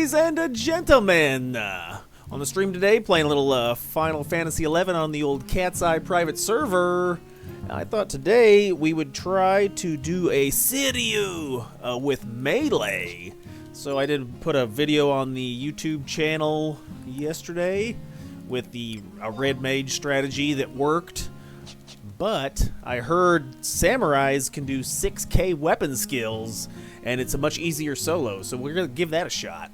Ladies and gentlemen, on the stream today, playing a little Final Fantasy XI on the old CatseyeXI private server. I thought today we would try to do a Seiryu with Melee. So I did put a video on the YouTube channel yesterday with the red mage strategy that worked. But I heard samurais can do 6k weapon skills, and it's a much easier solo, so we're going to give that a shot.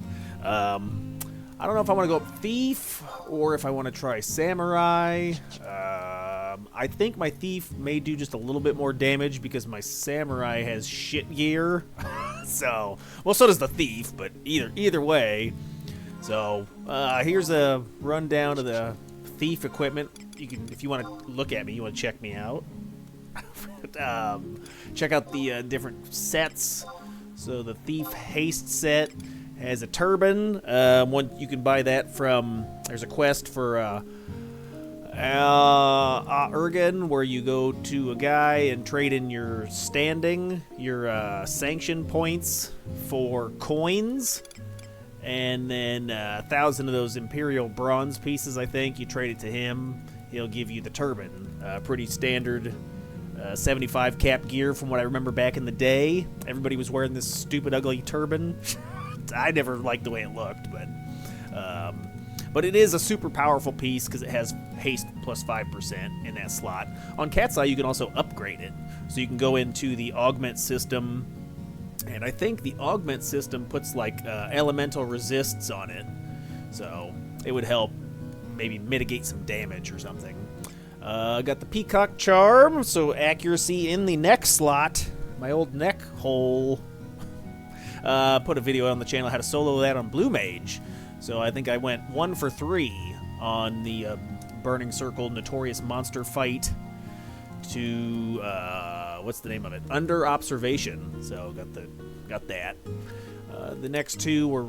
I don't know if I want to go up Thief, or if I want to try Samurai. I think my Thief may do just a little bit more damage, because my Samurai has shit gear. So, well, so does the Thief, but either way. So, here's a rundown of the Thief equipment. You can, if you want to look at me, you want to check me out. Check out the different sets. So the Thief Haste set has a turban. One you can buy that from. There's a quest for Urgen, where you go to a guy and trade in your sanction points for coins. And then 1,000 of those Imperial bronze pieces, I think, you trade it to him. He'll give you the turban. Pretty standard 75 cap gear from what I remember back in the day. Everybody was wearing this stupid, ugly turban. I never liked the way it looked, but it is a super powerful piece because it has haste plus 5% in that slot. On CatseyeXI, you can also upgrade it. So you can go into the augment system, and I think the augment system puts like elemental resists on it. So it would help maybe mitigate some damage or something. Got the Peacock Charm, so accuracy in the neck slot. My old neck hole. Put a video on the channel how to solo that on Blue Mage. So I think I went 1 for 3 on the Burning Circle Notorious Monster fight to, what's the name of it? Under Observation. So got that. The next two were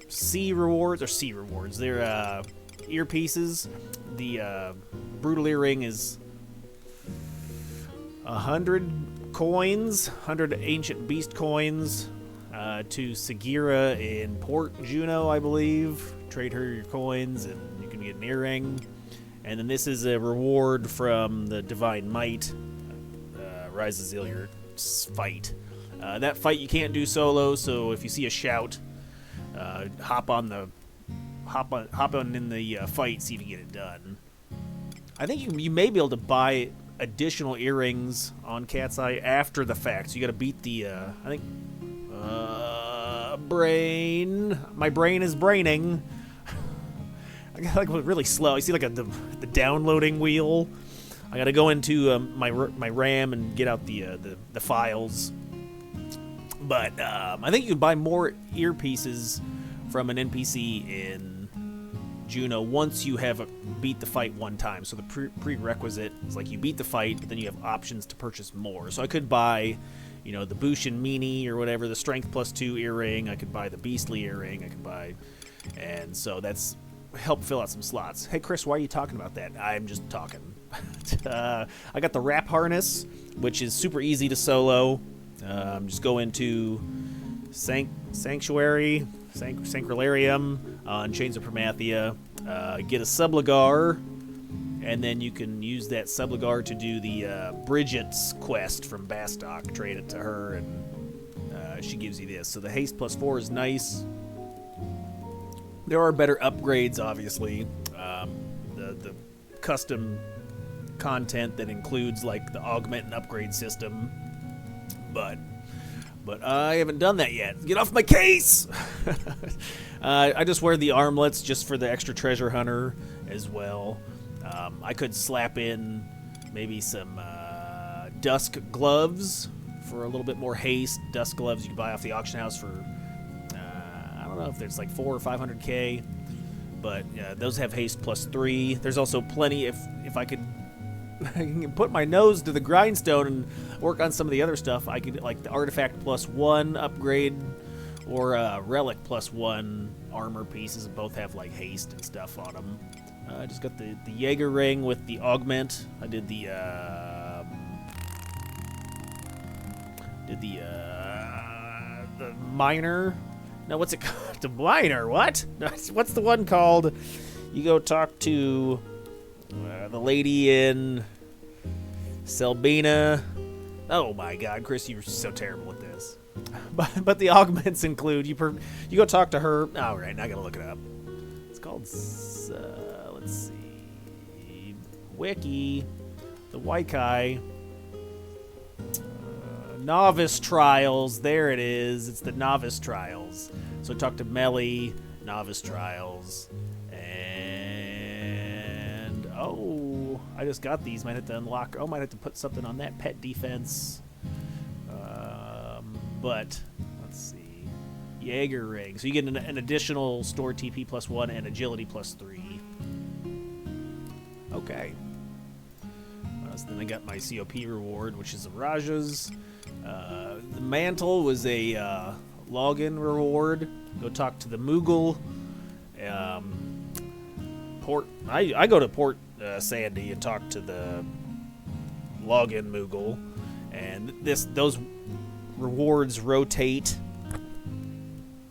C rewards. They're earpieces. The Brutal Earring is 100 coins, 100 Ancient Beast coins, to Sagira in Port Juno, I believe. Trade her your coins, and you can get an earring. And then this is a reward from the Divine Might, Rise of Zilliard fight. That fight you can't do solo, so if you see a shout, hop on in the fight, see if you get it done. I think you may be able to buy additional earrings on CatseyeXI after the fact. So you got to beat the I think brain. My brain is braining. I got like really slow. You see like the downloading wheel. I got to go into my RAM and get out the files. But I think you can buy more earpieces from an NPC in Juno once you have beat the fight one time. So the prerequisite is like you beat the fight, but then you have options to purchase more. So I could buy, the Bushin Meanie or whatever, the Strength plus 2 earring. I could buy the Beastly earring. I could buy, and so that's help fill out some slots. Hey Chris, why are you talking about that? I'm just talking. I got the Wrap Harness, which is super easy to solo. Just go into Sanctuarium on Chains of Promathia, get a Subligar, and then you can use that Subligar to do the Bridget's quest from Bastok. Trade it to her, and she gives you this. So the haste plus 4 is nice. There are better upgrades, obviously. The custom content that includes like the augment and upgrade system, but I haven't done that yet. Get off my case! I just wear the armlets just for the extra treasure hunter as well. I could slap in maybe some dusk gloves for a little bit more haste. Dusk gloves you can buy off the auction house for, I don't know if it's like 400 or 500k, but those have haste plus 3. There's also plenty, if I could I can put my nose to the grindstone and work on some of the other stuff. I could, like the Artifact plus 1 upgrade or Relic plus 1 armor pieces. Both have like haste and stuff on them. I just got the Jaeger ring with the augment. I did the miner No, what's it called? The miner, what? What's the one called? You go talk to the lady in Selbina. Oh my god, Chris, you're so terrible at this. But the augments include, you go talk to her. All right, now I gotta look it up. It's called, let's see, Wiki, the Waikai. Novice Trials, there it is. It's the Novice Trials. So talk to Melly, Novice Trials, and oh, I just got these. Might have to unlock. Oh, might have to put something on that pet defense. But let's see, Jaeger ring. So you get an additional store TP +1 and agility +3. Okay. So then I got my COP reward, which is the Rajas. The mantle was a login reward. Go talk to the Moogle. Port. I go to Port Sandy and talk to the login Moogle, and those rewards rotate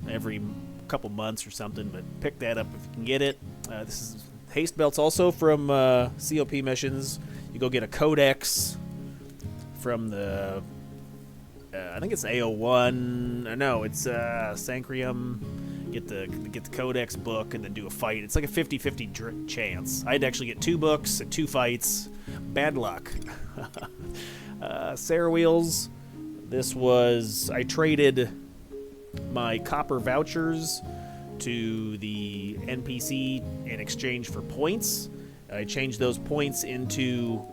every couple months or something. But pick that up if you can get it. This is haste belts also from COP missions. You go get a codex from the. I think it's AO1. No, it's Sancrium. Get the codex book and then do a fight. It's like a 50-50 chance. I had to actually get 2 books and 2 fights. Bad luck. Sarah Wheels. This was, I traded my copper vouchers to the NPC in exchange for points. I changed those points into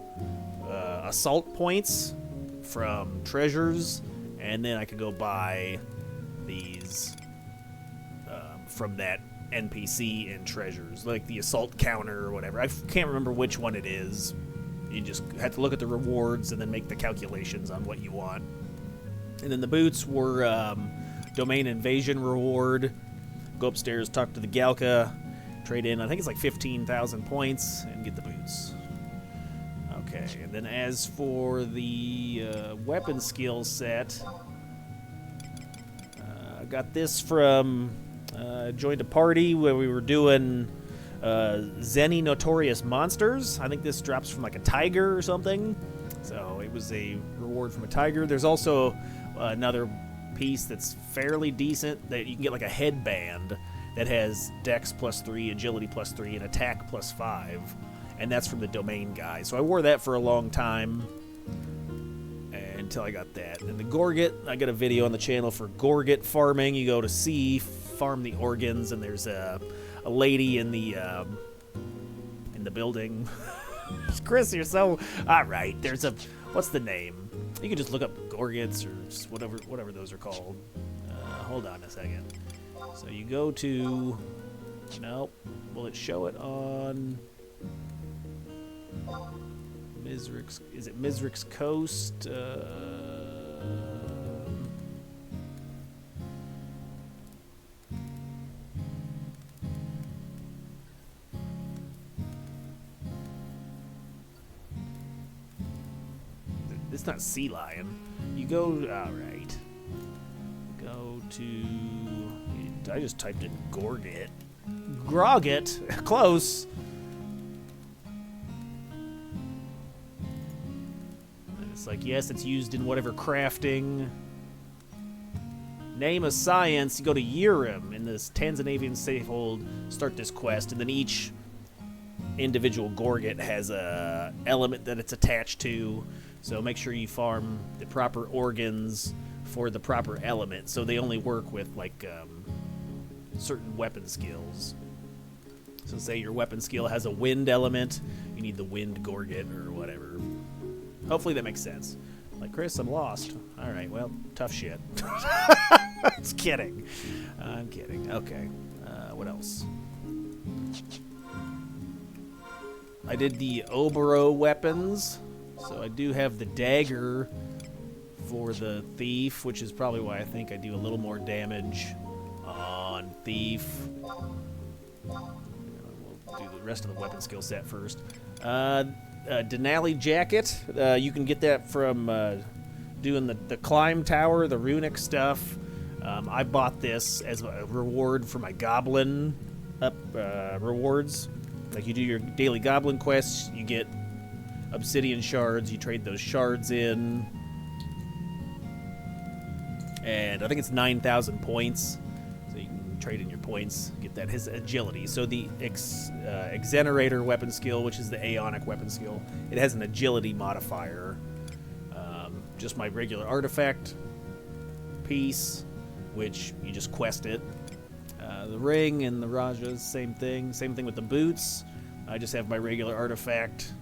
assault points from treasures, and then I could go buy these from that NPC in treasures, like the assault counter or whatever. I can't remember which one it is. You just have to look at the rewards and then make the calculations on what you want. And then the boots were domain invasion reward. Go upstairs, talk to the Galka, trade in, I think it's like 15,000 points, and get the boots. Okay, and then as for the weapon skill set, I got this from, joined a party where we were doing Zenny Notorious Monsters. I think this drops from like a tiger or something. So it was a reward from a tiger. There's also another piece that's fairly decent that you can get, like a headband that has Dex +3, Agility +3, and Attack +5. And that's from the domain guy. So I wore that for a long time until I got that. And the Gorget, I got a video on the channel for Gorget farming. You go to C, farm the organs, and there's a lady in the building. Chris, you're so... All right, there's a... What's the name? You can just look up Gorgets or just whatever those are called. Hold on a second. So you go to... Nope. Will it show it on... Mizrik's... Is it Mizrik's Coast? It's not Sea Lion. You go... Alright. Go to... I just typed in Gorget. Grogget. Close. And it's like, yes, it's used in whatever crafting. Name of Science. You go to Urim in this Tanzanian safehold. Start this quest. And then each individual Gorget has a element that it's attached to. So make sure you farm the proper organs for the proper element. So they only work with, like, certain weapon skills. So say your weapon skill has a wind element, you need the wind Gorget or whatever. Hopefully that makes sense. Like, Chris, I'm lost. Alright, well, tough shit. Just kidding. I'm kidding. Okay. What else? I did the Oboro weapons. So I do have the dagger for the thief, which is probably why I think I do a little more damage on thief. We'll do the rest of the weapon skill set first. Denali jacket. You can get that from doing the climb tower, the runic stuff. I bought this as a reward for my goblin rewards. Like, you do your daily goblin quests, you get obsidian shards, you trade those shards in, and I think it's 9,000 points, so you can trade in your points, get that. His agility, so the Exenerator weapon skill, which is the Aeonic weapon skill, it has an agility modifier. Just my regular artifact piece, which you just quest it. The ring and the Rajas, same thing with the boots. I just have my regular artifact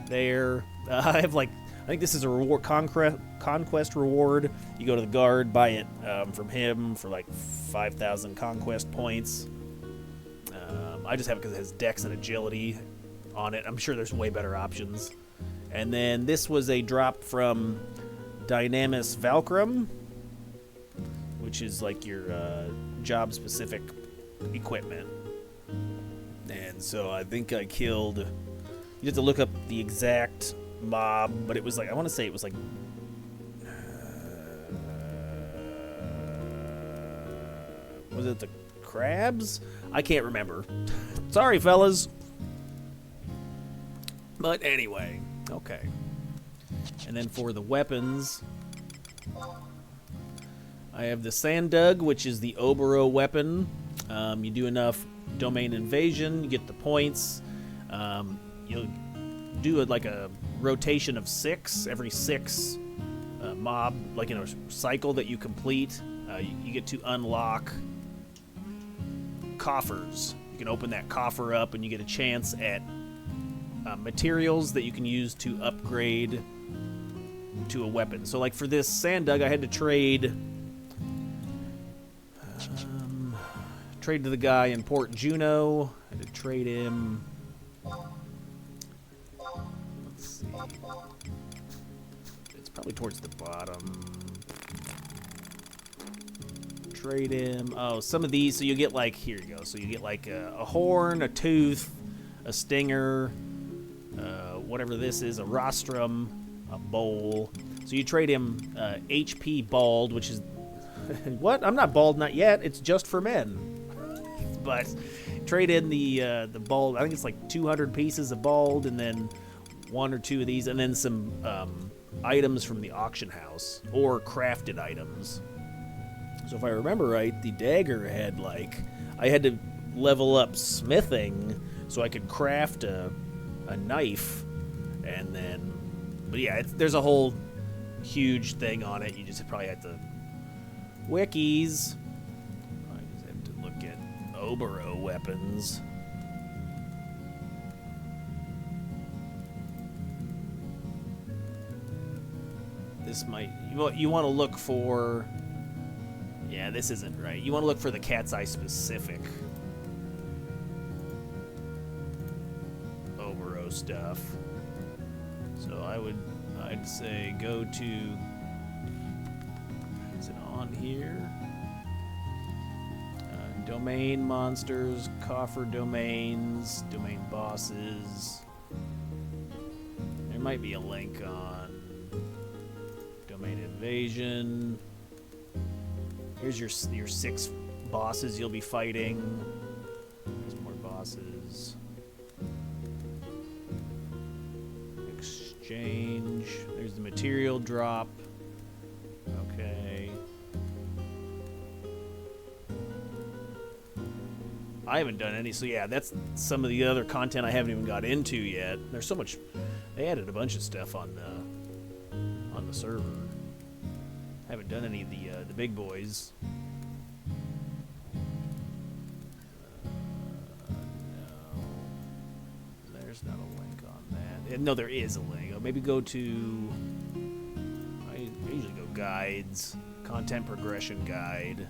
there. I have, like, I think this is a reward, conquest reward. You go to the guard, buy it from him for like 5,000 conquest points. I just have it because it has dex and agility on it. I'm sure there's way better options. And then this was a drop from Dynamis Valkyrum, which is like your job-specific equipment. And so I think I killed... You have to look up the exact mob, but it was like, I want to say it was like... was it the crabs? I can't remember. Sorry, fellas. But anyway, okay. And then for the weapons, I have the Sandug, which is the Obero weapon. You do enough domain invasion, you get the points. You'll do like a rotation of 6. Every 6 mob, like in a cycle that you complete, you get to unlock coffers. You can open that coffer up and you get a chance at materials that you can use to upgrade to a weapon. So like for this Sandug, I had to trade to the guy in Port Juno. I had to trade him. Let's see. It's probably towards the bottom. Trade him. Oh, some of these. So you get like, here you go. So you get like a horn, a tooth, a stinger, whatever this is, a rostrum, a bowl. So you trade him HP bald, which is what? I'm not bald, not yet. It's just for men. But trade in the bald. I think it's like 200 pieces of bald, and then 1 or 2 of these, and then some items from the auction house or crafted items. So if I remember right, the dagger had like, I had to level up smithing so I could craft a knife, and then, but yeah, there's a whole huge thing on it. You just probably have to wikis. I just have to look at Obero weapons. This might, you want to look for, yeah, this isn't right. You want to look for the CatseyeXI specific Obero stuff. So I'd say go to, is it on here? Domain monsters, coffer domains, domain bosses. There might be a link on domain invasion. Here's your 6 bosses you'll be fighting. There's more bosses. Exchange. There's the material drop. Okay. I haven't done any, so yeah, that's some of the other content I haven't even got into yet. There's so much. They added a bunch of stuff on the server. Haven't done any of the big boys. No, there's not a link on that. No, there is a link. Maybe go to. I usually go guides, content progression guide.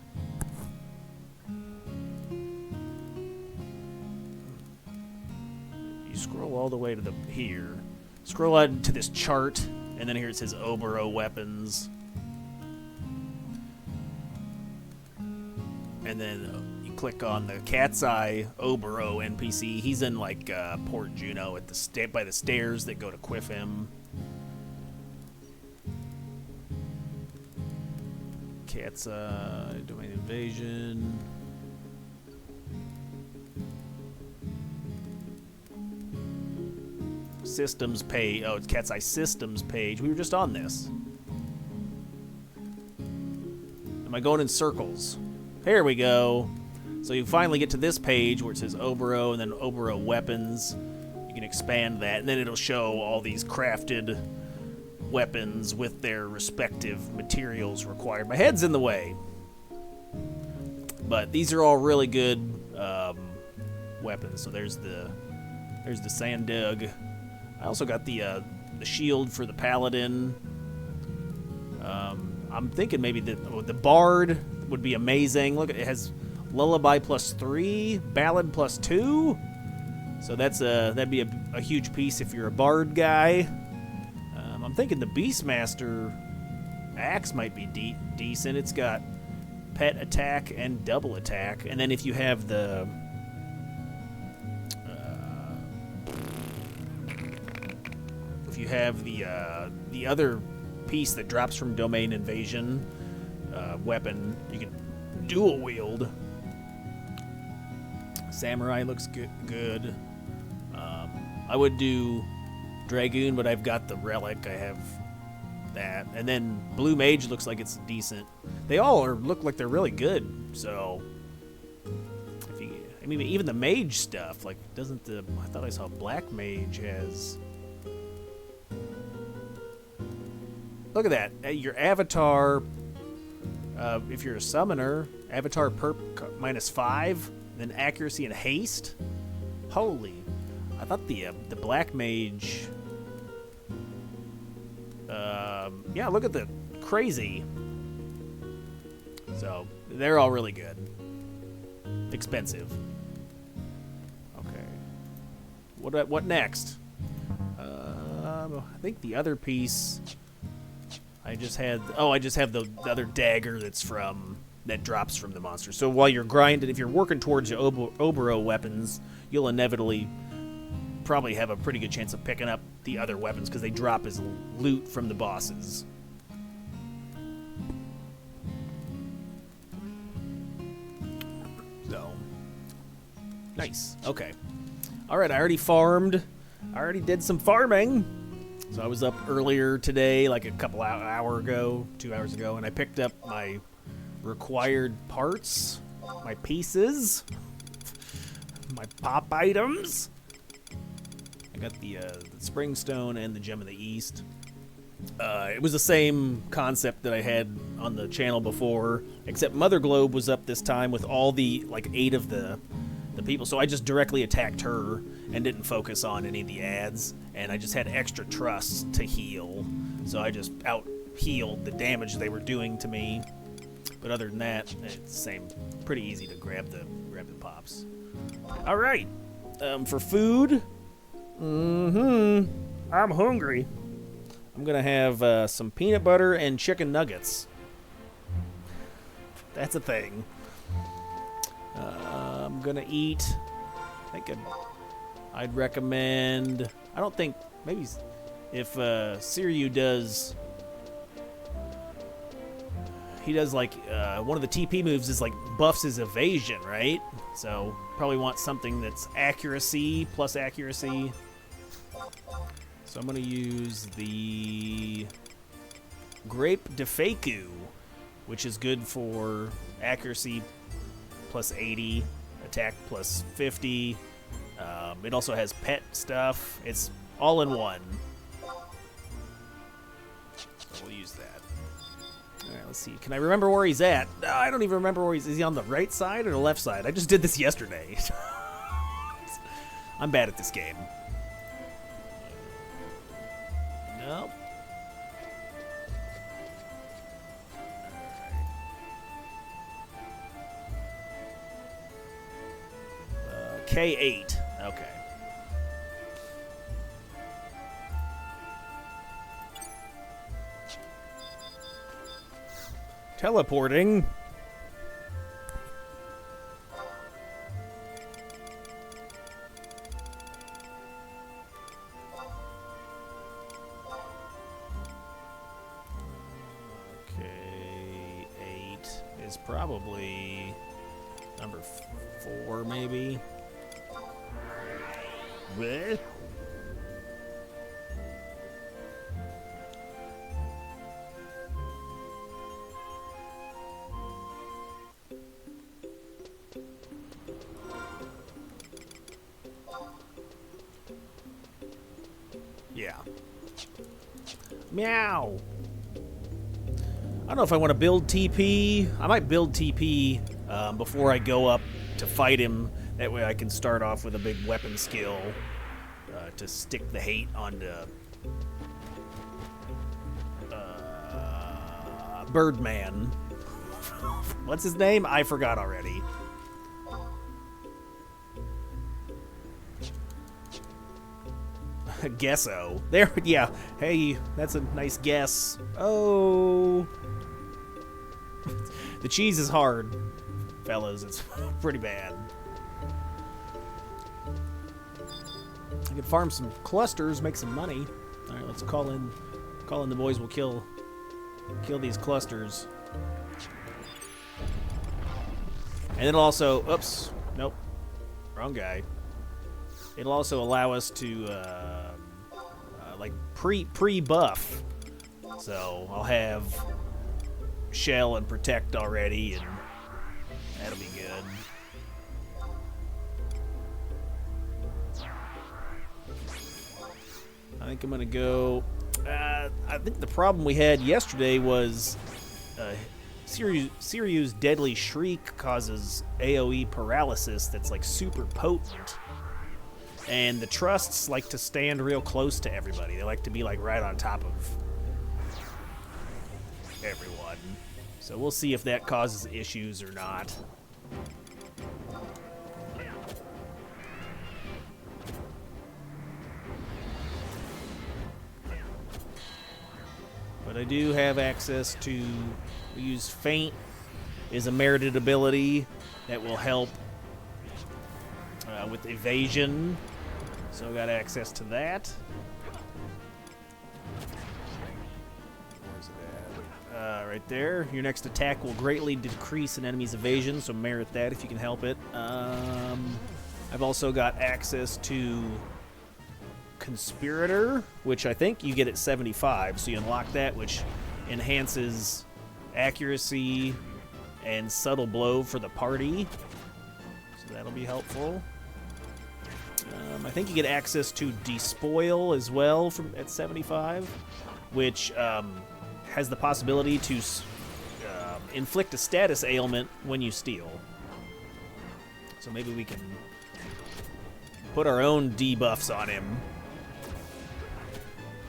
Scroll all the way to here. Scroll out to this chart, and then here it says Obero weapons. And then you click on the CatseyeXI Obero NPC. He's in like Port Juno at the by the stairs that go to Quiffim. CatseyeXI, domain invasion. Systems page. Oh, it's CatseyeXI systems page. We were just on this. Am I going in circles? Here we go. So you finally get to this page where it says Oboro and then Oboro weapons. You can expand that, and then it'll show all these crafted weapons with their respective materials required. My head's in the way. But these are all really good weapons. So there's the Sandug. I also got the shield for the Paladin. I'm thinking maybe the Bard would be amazing. Look, it has Lullaby +3, Ballad +2. So that'd be a huge piece if you're a Bard guy. I'm thinking the Beastmaster axe might be decent. It's got pet attack and double attack, and then if you have the the other piece that drops from domain invasion weapon, you can dual wield. Samurai looks good. I would do Dragoon, but I've got the relic. I have that, and then Blue Mage looks like it's decent. They all look like they're really good. So, I mean, even the Mage stuff, like, doesn't I thought I saw Black Mage has. Look at that. Your avatar, if you're a summoner, avatar perp -5, then accuracy and haste. Holy. I thought the Black Mage. Yeah, look at the crazy. So, they're all really good. Expensive. Okay. What next? I think the other piece I just have the other dagger that drops from the monster. So while you're grinding, if you're working towards your Oboro weapons, you'll inevitably probably have a pretty good chance of picking up the other weapons because they drop as loot from the bosses. So, nice. Okay. All right, I already farmed. I already did some farming. So I was up earlier today, like a couple hour ago, 2 hours ago, and I picked up my required parts, my pieces, my pop items. I got the Springstone and the Gem of the East. It was the same concept that I had on the channel before, except Mother Globe was up this time with all the, like, 8 of the people. So I just directly attacked her and didn't focus on any of the ads. And I just had extra trust to heal. So I just out-healed the damage they were doing to me. But other than that, it's pretty easy to grab the pops. All right. For food... I'm hungry. I'm gonna have some peanut butter and chicken nuggets. That's a thing. I'm gonna eat. I think I'd recommend. I don't think maybe if Seiryu does. He does like one of the TP moves is like buffs his evasion, right? So probably want something that's accuracy plus accuracy. So I'm going to use the Grape de Faku, which is good for accuracy plus 80, attack plus 50. It also has pet stuff. It's all in one. So we'll use that. All right, let's see. Can I remember where he's at? No, I don't even remember where he's. Is he on the right side or the left side? I just did this yesterday. I'm bad at this game. Nope. K8. Okay. Teleporting. Okay, 8. is probably number 4, maybe. Bleh. Yeah. Meow. I don't know if I want to build TP. I might build TP before I go up to fight him. That way I can start off with a big weapon skill to stick the hate onto Birdman. What's his name? I forgot already. Guesso. There, yeah. Hey, that's a nice guess. Oh. The cheese is hard, fellas. It's pretty bad. I could farm some clusters, make some money. All right, let's call in the boys. We'll kill these clusters. And it'll also, oops, nope, wrong guy. It'll also allow us to like pre-buff. So I'll have shell and protect already, and that'll be good. I think I'm gonna go. I think the problem we had yesterday was Seiryu's deadly shriek causes AoE paralysis that's like super potent. And the trusts like to stand real close to everybody. They like to be like right on top of everyone. So we'll see if that causes issues or not. But I do have access to, we use Feint is a merited ability that will help with evasion. So I got access to that. Where's it at? Right there. Your next attack will greatly decrease an enemy's evasion, so merit that if you can help it. I've also got access to Conspirator, which I think you get at 75, so you unlock that, which enhances accuracy and subtle blow for the party. So that'll be helpful. I think you get access to Despoil as well from at 75, which has the possibility to inflict a status ailment when you steal. So maybe we can put our own debuffs on him.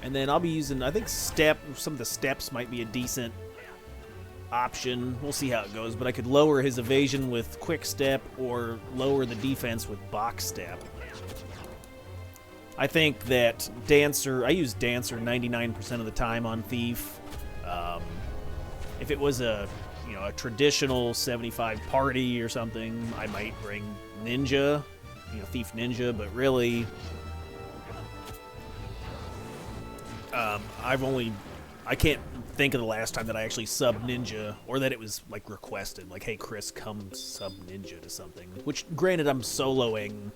And then I'll be using, I think some of the steps might be a decent option. We'll see how it goes, but I could lower his evasion with Quick Step or lower the defense with Box Step. I think that Dancer, I use Dancer 99% of the time on Thief. If it was a traditional 75 party or something, I might bring Ninja, Thief Ninja, but really, I can't think of the last time that I actually sub Ninja, or that it was like requested, like, hey Chris, come sub Ninja to something. Which, granted, I'm soloing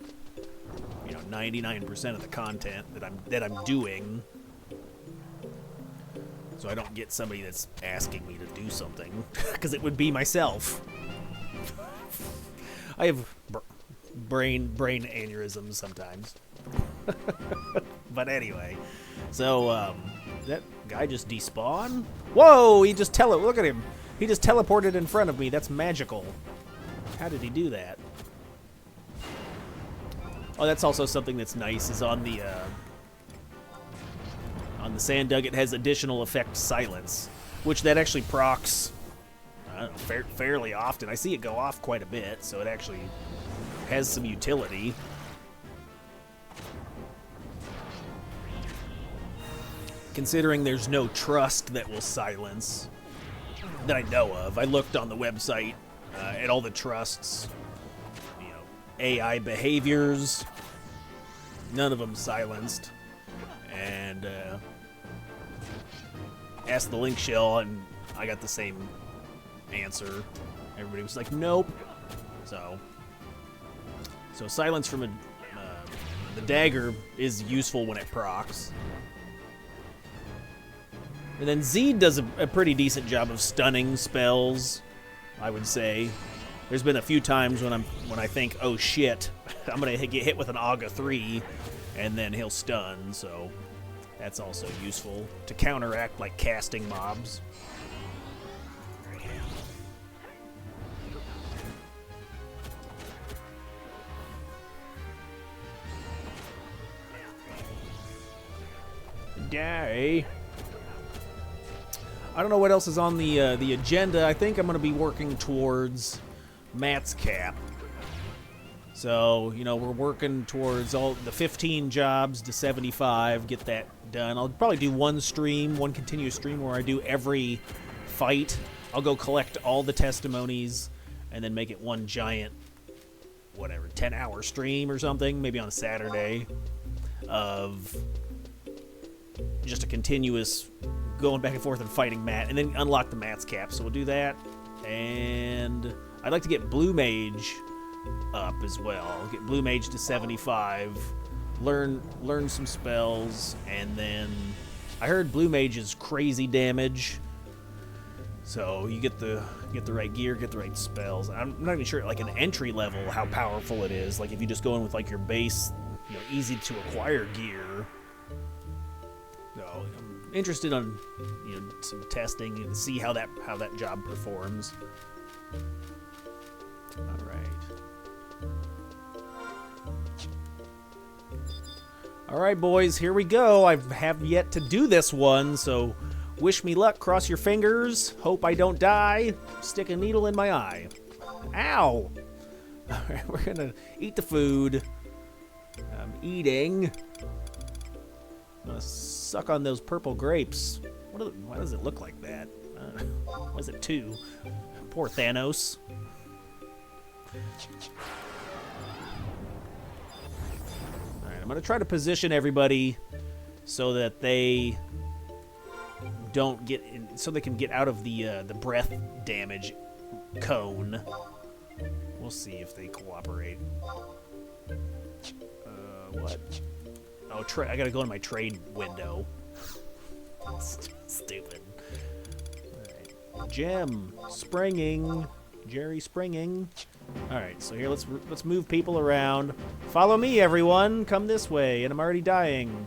99% of the content that I'm doing, so I don't get somebody that's asking me to do something, because it would be myself. I have brain aneurysms sometimes. But anyway, so that guy just despawned. Whoa! He just look at him. He just teleported in front of me. That's magical. How did he do that? Oh, that's also something that's nice, is on the Sand Dug, it has additional effect silence, which that actually procs, I don't know, fairly often. I see it go off quite a bit, so it actually has some utility. Considering there's no trust that will silence that I know of. I looked on the website at all the trusts, AI behaviors, none of them silenced, and asked the link shell, and I got the same answer. Everybody was like, nope. So silence from the dagger is useful when it procs. And then Z does a pretty decent job of stunning spells, I would say. There's been a few times when I think, oh shit, I'm gonna get hit with an Aga 3, and then he'll stun. So that's also useful to counteract like casting mobs. Die. I don't know what else is on the agenda. I think I'm going to be working towards Matt's cap. So, you know, we're working towards all the 15 jobs to 75, get that done. I'll probably do one continuous stream where I do every fight. I'll go collect all the testimonies and then make it one giant, whatever, 10-hour stream or something, maybe on a Saturday, of just a continuous going back and forth and fighting Matt, and then unlock the Matt's cap. So we'll do that. And I'd like to get Blue Mage up as well. I'll get Blue Mage to 75, learn some spells, and then I heard Blue Mage is crazy damage. So you get the right gear, get the right spells. I'm not even sure, like, an entry level, how powerful it is. Like, if you just go in with like your base, you know, easy to acquire gear. So I'm interested on, you know, some testing and see how that job performs. All right, boys, here we go. I have yet to do this one, so wish me luck. Cross your fingers. Hope I don't die. Stick a needle in my eye. Ow! All right, we're gonna eat the food. I'm eating. I'm gonna suck on those purple grapes. Why does it look like that? Why is it 2? Poor Thanos. Alright, I'm gonna try to position everybody so that they don't get in, so they can get out of the breath damage cone. We'll see if they cooperate. What? Oh, I gotta go to my trade window. Stupid. Alright. Gem. Springing. Jerry springing. Alright, so here, let's move people around. Follow me, everyone. Come this way. And I'm already dying.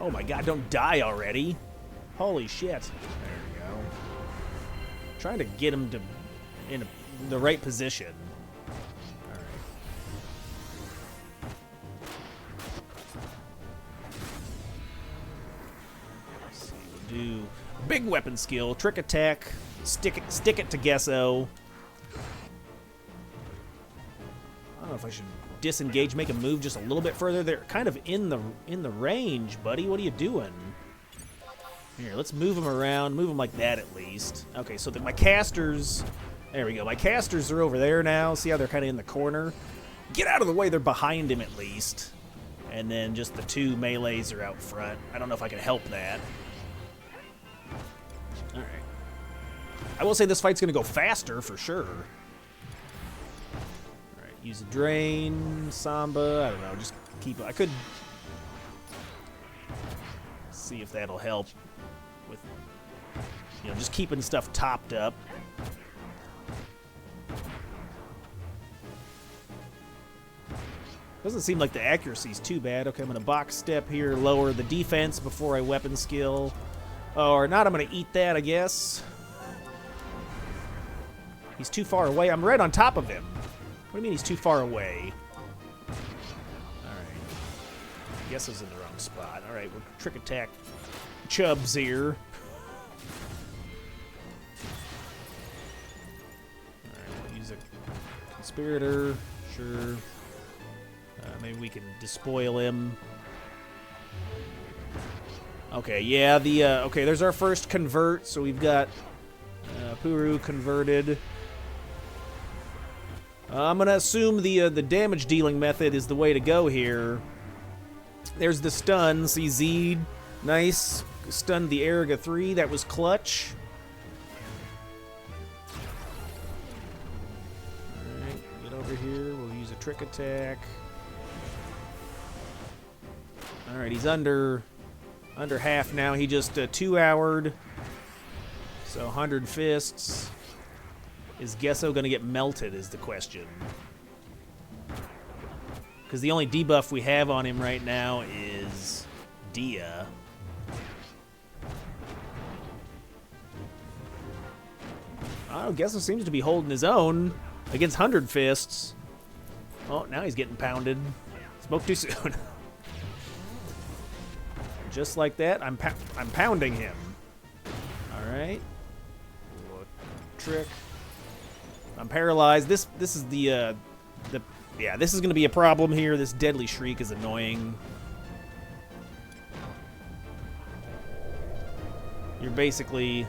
Oh my god, don't die already. Holy shit. There we go. Trying to get him to in the right position. Do big weapon skill, trick attack, stick it to Gesso. I don't know if I should disengage, make a move just a little bit further. They're kind of in the range, buddy. What are you doing? Here, let's move them around. Move them like that at least. Okay, so my casters. There we go. My casters are over there now. See how they're kind of in the corner? Get out of the way. They're behind him at least. And then just the 2 melees are out front. I don't know if I can help that. Alright. I will say this fight's going to go faster for sure. Alright, use a drain, Samba, I don't know, just keep... I could see if that'll help with, you know, just keeping stuff topped up. Doesn't seem like the accuracy's too bad. Okay, I'm going to box step here, lower the defense before I weapon skill. Or not, I'm going to eat that, I guess. He's too far away. I'm right on top of him. What do you mean he's too far away? Alright. I guess I was in the wrong spot. Alright, we'll trick attack Chubbs here. Alright, we'll use a conspirator. Sure. Maybe we can despoil him. Okay, yeah, okay, there's our first convert, so we've got Puru converted. I'm gonna assume the damage dealing method is the way to go here. There's the stun, see Z, nice, stunned the Eriga 3. That was clutch. Alright, get over here. We'll use a trick attack. Alright, he's under half now. He just 2-houred. So 100 fists. Is Gesso going to get melted is the question. Because the only debuff we have on him right now is Dia. Oh, Gesso seems to be holding his own against 100 fists. Oh, now he's getting pounded. Spoke too soon. Just like that, I'm pounding him. All right. Trick. I'm paralyzed. This is the yeah, this is going to be a problem here. This Deadly Shriek is annoying. You're basically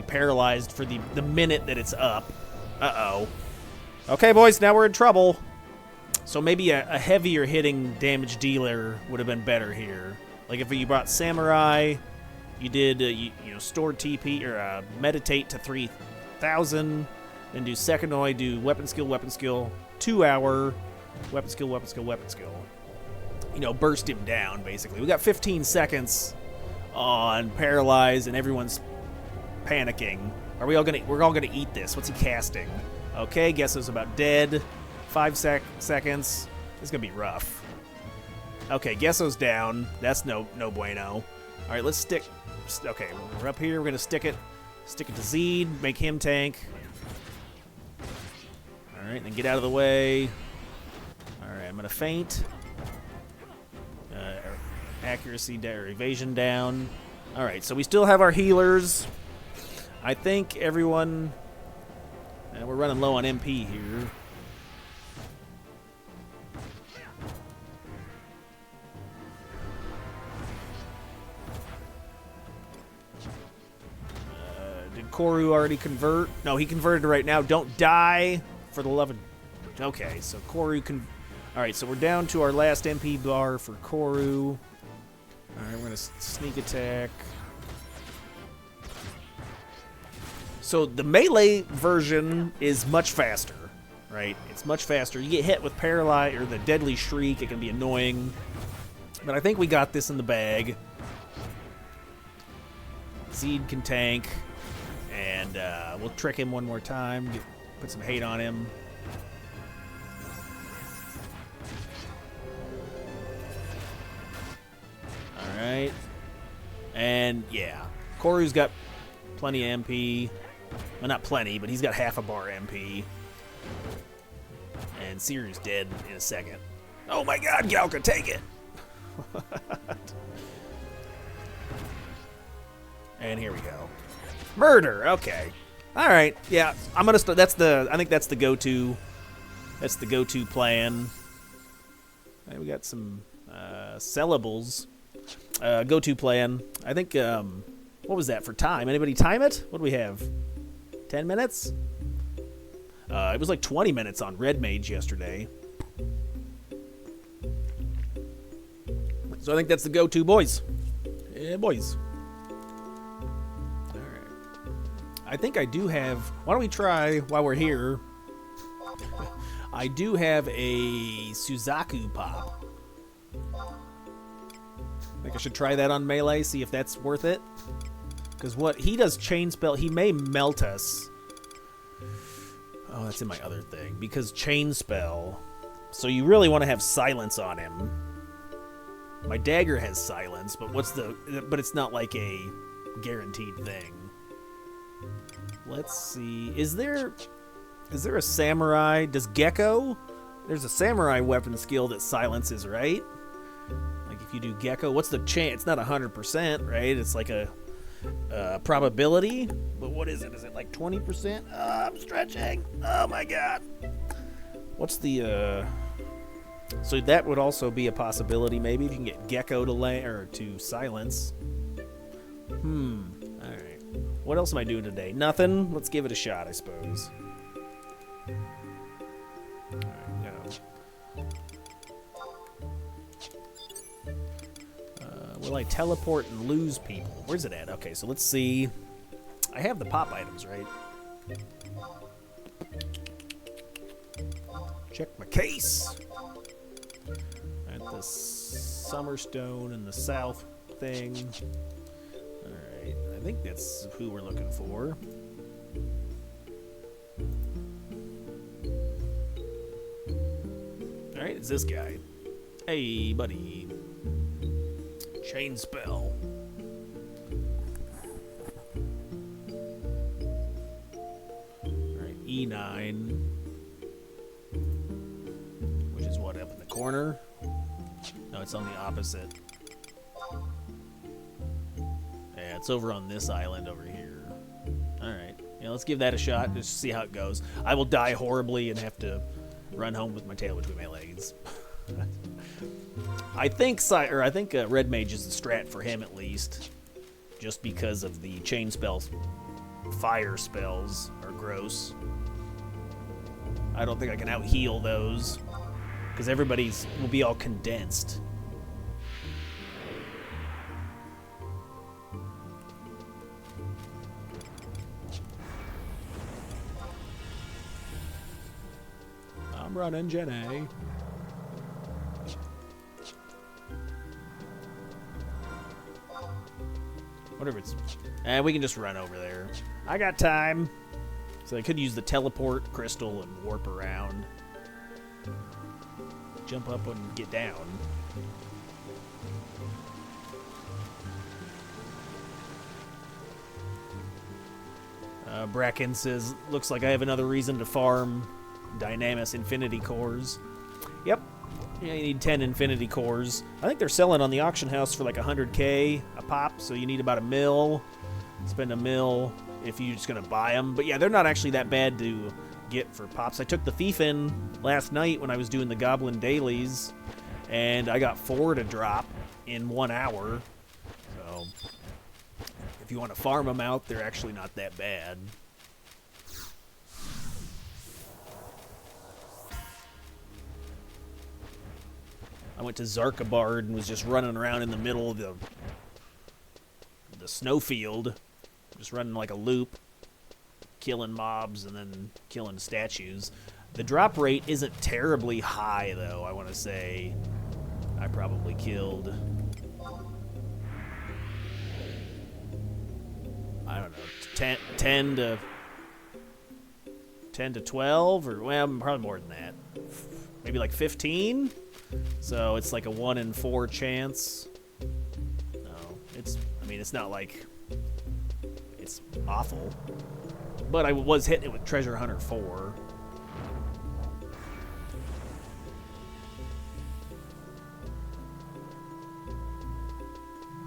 paralyzed for the minute that it's up. Uh-oh. Okay, boys, now we're in trouble. So maybe a heavier hitting damage dealer would have been better here. Like if you brought Samurai, you did you know, store TP or meditate to 3,000, then do Sekanoi, do weapon skill, 2-hour, weapon skill. You know, burst him down basically. We got 15 seconds on paralyze and everyone's panicking. We're all gonna eat this. What's he casting? Okay, Gesso's about dead. 5 seconds. This is gonna be rough. Okay, Gesso's down. That's no bueno. All right, let's stick. Okay, we're up here. We're gonna stick it to Zed. Make him tank. All right, then get out of the way. All right, I'm gonna feint. Accuracy or evasion down. All right, so we still have our healers. I think everyone. We're running low on MP here. Did Koru already convert? No, he converted right now. Don't die for the love of... Okay, so Koru can... Alright, so we're down to our last MP bar for Koru. Alright, we're going to sneak attack. So the melee version is much faster, right? It's much faster. You get hit with Paralyze or the Deadly Shriek, it can be annoying. But I think we got this in the bag. Zed can tank. And we'll trick him one more time. Put some hate on him. Alright. And, yeah. Koru's got plenty of MP. Well, not plenty, but he's got half a bar MP. And Seiryu's dead in a second. Oh my god, Gyalka, take it! And here we go. Murder, okay. Alright, yeah. I'm gonna start I think that's the go-to. That's the go-to plan. And we got some sellables. Go-to plan. I think what was that for time? Anybody time it? What do we have? 10 minutes? It was like 20 minutes on Red Mage yesterday. So I think that's the go-to, boys. Yeah, boys. Alright. I think I do have... Why don't we try, while we're here... I do have a Suzaku pop. I think I should try that on melee, see if that's worth it. Because what he does chain spell, he may melt us. Oh, that's in my other thing. Because chain spell. So you really want to have silence on him. My dagger has silence, but but it's not like a guaranteed thing. Let's see. Is there a samurai? Does Gecko? There's a samurai weapon skill that silences, right? Like if you do Gecko, what's the chance? It's not 100%, right? It's like a probability, but what is it? Is it like 20%? I'm stretching. Oh my god. What's the so that would also be a possibility maybe if you can get Gecko to lay or to silence. All right. What else am I doing today? Nothing. Let's give it a shot, I suppose. All right, go. Will I teleport and lose people? Where's it at? Okay, so let's see. I have the pop items, right? Check my case. At the Summerstone and the South thing. Alright, I think that's who we're looking for. Alright, it's this guy. Hey, buddy. Chain spell. Alright, E9. Which is what, up in the corner? No, it's on the opposite. Yeah, it's over on this island over here. Alright. Yeah, let's give that a shot, just to see how it goes. I will die horribly and have to run home with my tail between my legs. I think Red Mage is the strat for him at least, just because of the chain spells. Fire spells are gross. I don't think I can out-heal those, because everybody's will be all condensed. I'm running, Jenny. Whatever it's... we can just run over there. I got time. So I could use the teleport crystal and warp around. Jump up and get down. Bracken says, looks like I have another reason to farm Dynamis Infinity Cores. Yep. Yeah, you need 10 Infinity Cores. I think they're selling on the auction house for like 100k a pop, so you need about $1 mil. Spend $1 mil if you're just going to buy them. But yeah, they're not actually that bad to get for pops. I took the thief in last night when I was doing the Goblin Dailies, and I got 4 to drop in 1 hour. So if you want to farm them out, they're actually not that bad. I went to Zarkabard and was just running around in the middle of the snowfield, just running like a loop, killing mobs and then killing statues. The drop rate isn't terribly high, though, I want to say. I probably killed, I don't know, 10 to 12, or, well, probably more than that. Maybe like 15? So it's like a 1 in 4 chance. No, it's not like it's awful. But I was hitting it with Treasure Hunter 4.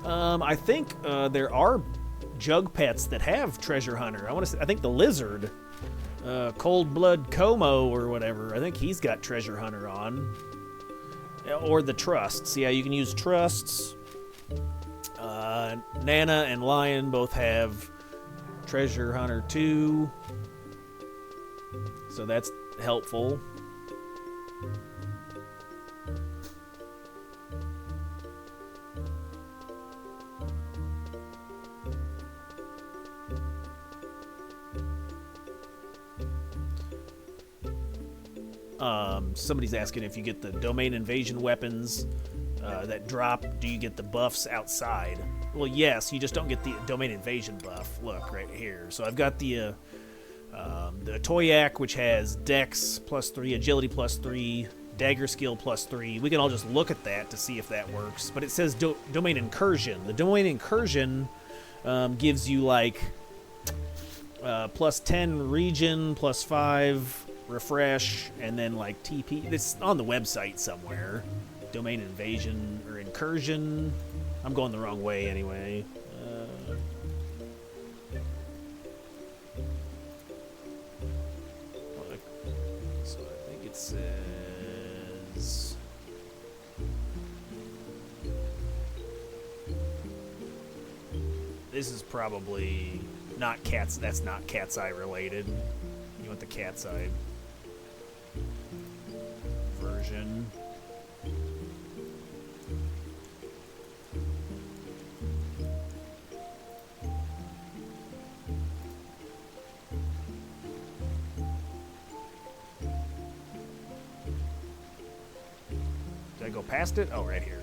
I think there are jug pets that have Treasure Hunter. I think the lizard, Cold Blood Como or whatever, I think he's got Treasure Hunter on. Or the trusts. Yeah, you can use trusts. Nana and Lion both have Treasure Hunter 2. So that's helpful. Somebody's asking if you get the domain invasion weapons that drop, do you get the buffs outside? Well, yes, you just don't get the domain invasion buff. Look, right here. So I've got the Toyak, which has Dex +3, Agility +3, Dagger Skill +3. We can all just look at that to see if that works. But it says Domain Incursion. The Domain Incursion gives you like +10 region, +5 refresh, and then like TP. It's on the website somewhere. Domain Invasion or Incursion. I'm going the wrong way anyway. So I think it says... This is probably not Cats. That's not Cat's Eye related. You want the Cat's Eye version. go past it? Oh, right here.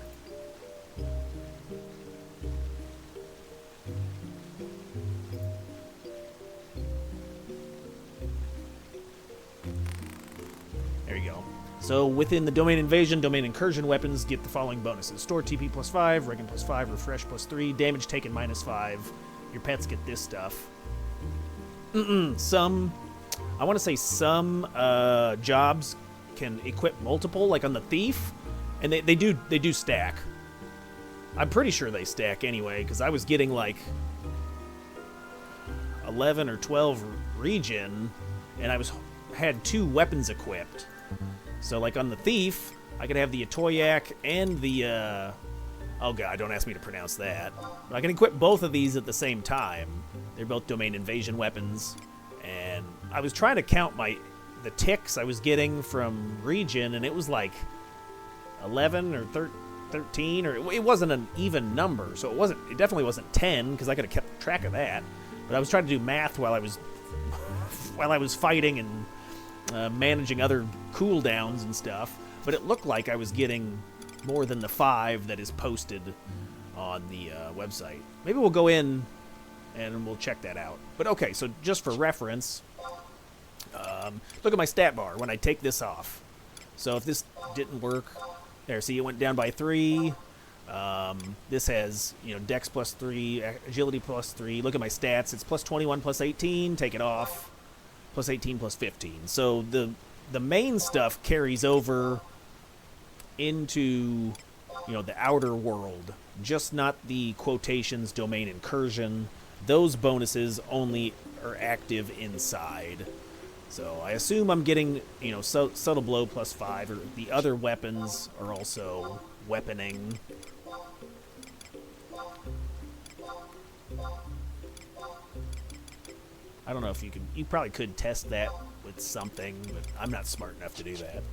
There you go. So within the Domain Invasion, Domain Incursion weapons get the following bonuses. Store TP +5, Reckon +5, Refresh +3, Damage taken -5. Your pets get this stuff. I want to say some jobs can equip multiple, like on the Thief, and they do stack. I'm pretty sure they stack anyway, because I was getting like 11 or 12 regen, and I had 2 weapons equipped. So, like, on the Thief, I could have the Atoyak and the, oh god, don't ask me to pronounce that. But I can equip both of these at the same time. They're both Domain Invasion weapons. And I was trying to count the ticks I was getting from regen, and it was like 11 or 13, or it wasn't an even number. So it definitely wasn't 10, because I could have kept track of that. But I was trying to do math while I was fighting and managing other cooldowns and stuff, but it looked like I was getting more than the 5 that is posted on the website. Maybe we'll go in and we'll check that out. But okay, so just for reference, look at my stat bar when I take this off. So if this didn't work, there, see, it went down by 3. This has, Dex +3, Agility +3. Look at my stats. It's +21, +18. Take it off. +18, +15. So the main stuff carries over into, the outer world. Just not the quotations Domain Incursion. Those bonuses only are active inside. So I assume I'm getting, Subtle Blow +5, or the other weapons are also weaponing. I don't know if you probably could test that with something, but I'm not smart enough to do that.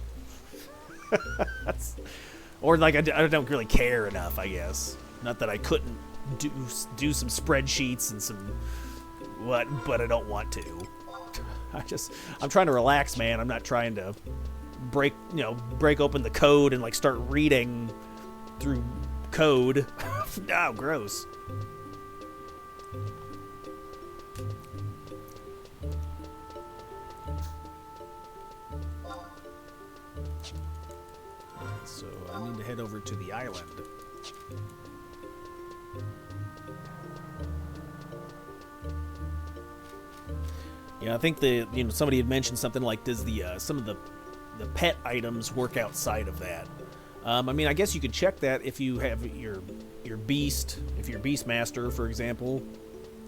Or, like, I don't really care enough, I guess. Not that I couldn't do some spreadsheets and but I don't want to. I'm trying to relax, man. I'm not trying to break open the code and, like, start reading through code. Oh, gross. So I need to head over to the island. Yeah, I think somebody had mentioned something like, does some of the pet items work outside of that? I mean, I guess you could check that if you have your beast, if you're Beastmaster, for example,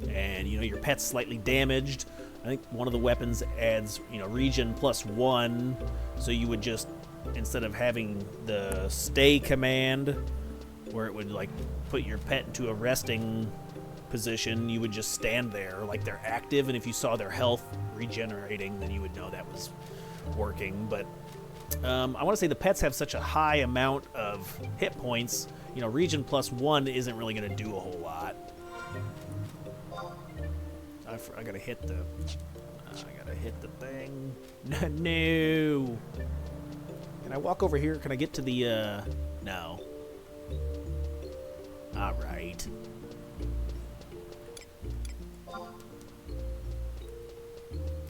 and your pet's slightly damaged. I think one of the weapons adds regen +1, so you would just, instead of having the stay command where it would, like, put your pet into a resting position, you would just stand there like they're active, and if you saw their health regenerating, then you would know that was working. But I want to say the pets have such a high amount of hit points, regen +1 isn't really going to do a whole lot. I gotta hit the thing. No. Can I walk over here? Can I get to the, no. Alright.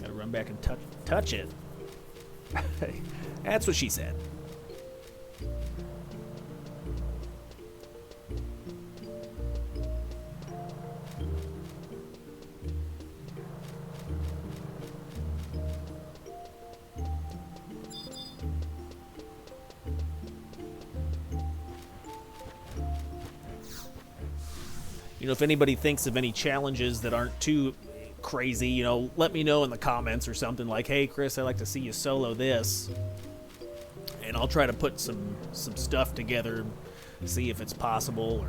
Gotta run back and touch it. That's what she said. If anybody thinks of any challenges that aren't too crazy, let me know in the comments or something, like, hey, Chris, I'd like to see you solo this. And I'll try to put some stuff together, see if it's possible,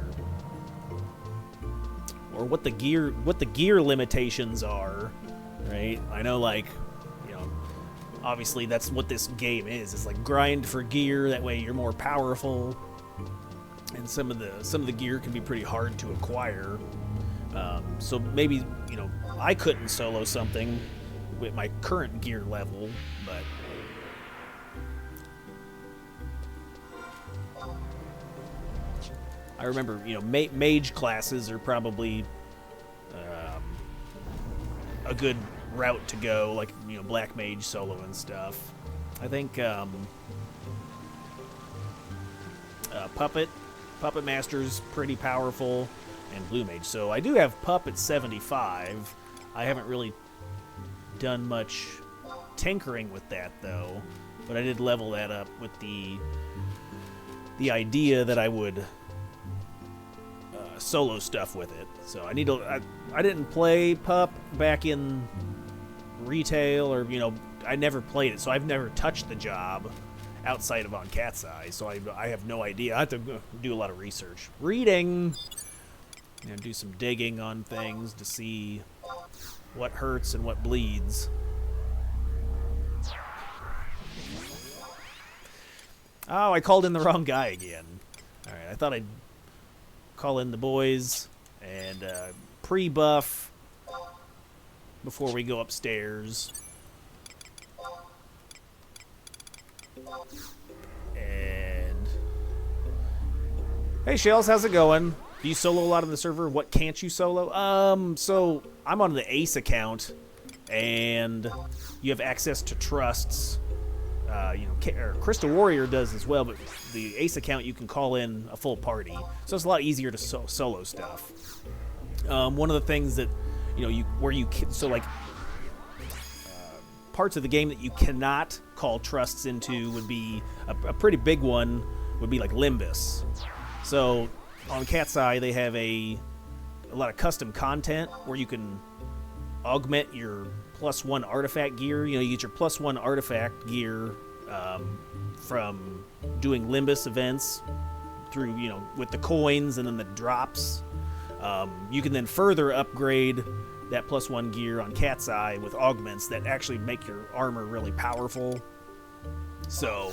or what the gear limitations are, right? I know, like, obviously that's what this game is. It's like grind for gear, that way you're more powerful. And some of the gear can be pretty hard to acquire. So maybe, I couldn't solo something with my current gear level, but I remember, mage classes are probably a good route to go, like, black mage solo and stuff. I think Puppet Master's pretty powerful, and Blue Mage. So I do have Puppet 75. I haven't really done much tinkering with that, though, but I did level that up with the idea that I would solo stuff with it. So I need to. I didn't play Pup back in retail, or I never played it, so I've never touched the job outside of on CatseyeXI. So I have no idea. I have to do a lot of research, reading, do some digging on things to see what hurts and what bleeds. Oh, I called in the wrong guy again. All right, I thought I'd call in the boys and pre-buff before we go upstairs. And hey, Shells, how's it going? Do you solo a lot on the server? What can't you solo? So I'm on the Ace account, and you have access to trusts. Crystal Warrior does as well, but the Ace account you can call in a full party, so it's a lot easier to solo stuff. One of the things that parts of the game that you cannot call trusts into would be a pretty big one. Would be like Limbus. So on CatseyeXI they have a lot of custom content where you can augment your +1 artifact gear. You get your +1 artifact gear from doing Limbus events through, with the coins and then the drops. You can then further upgrade that +1 gear on CatseyeXI with augments that actually make your armor really powerful. So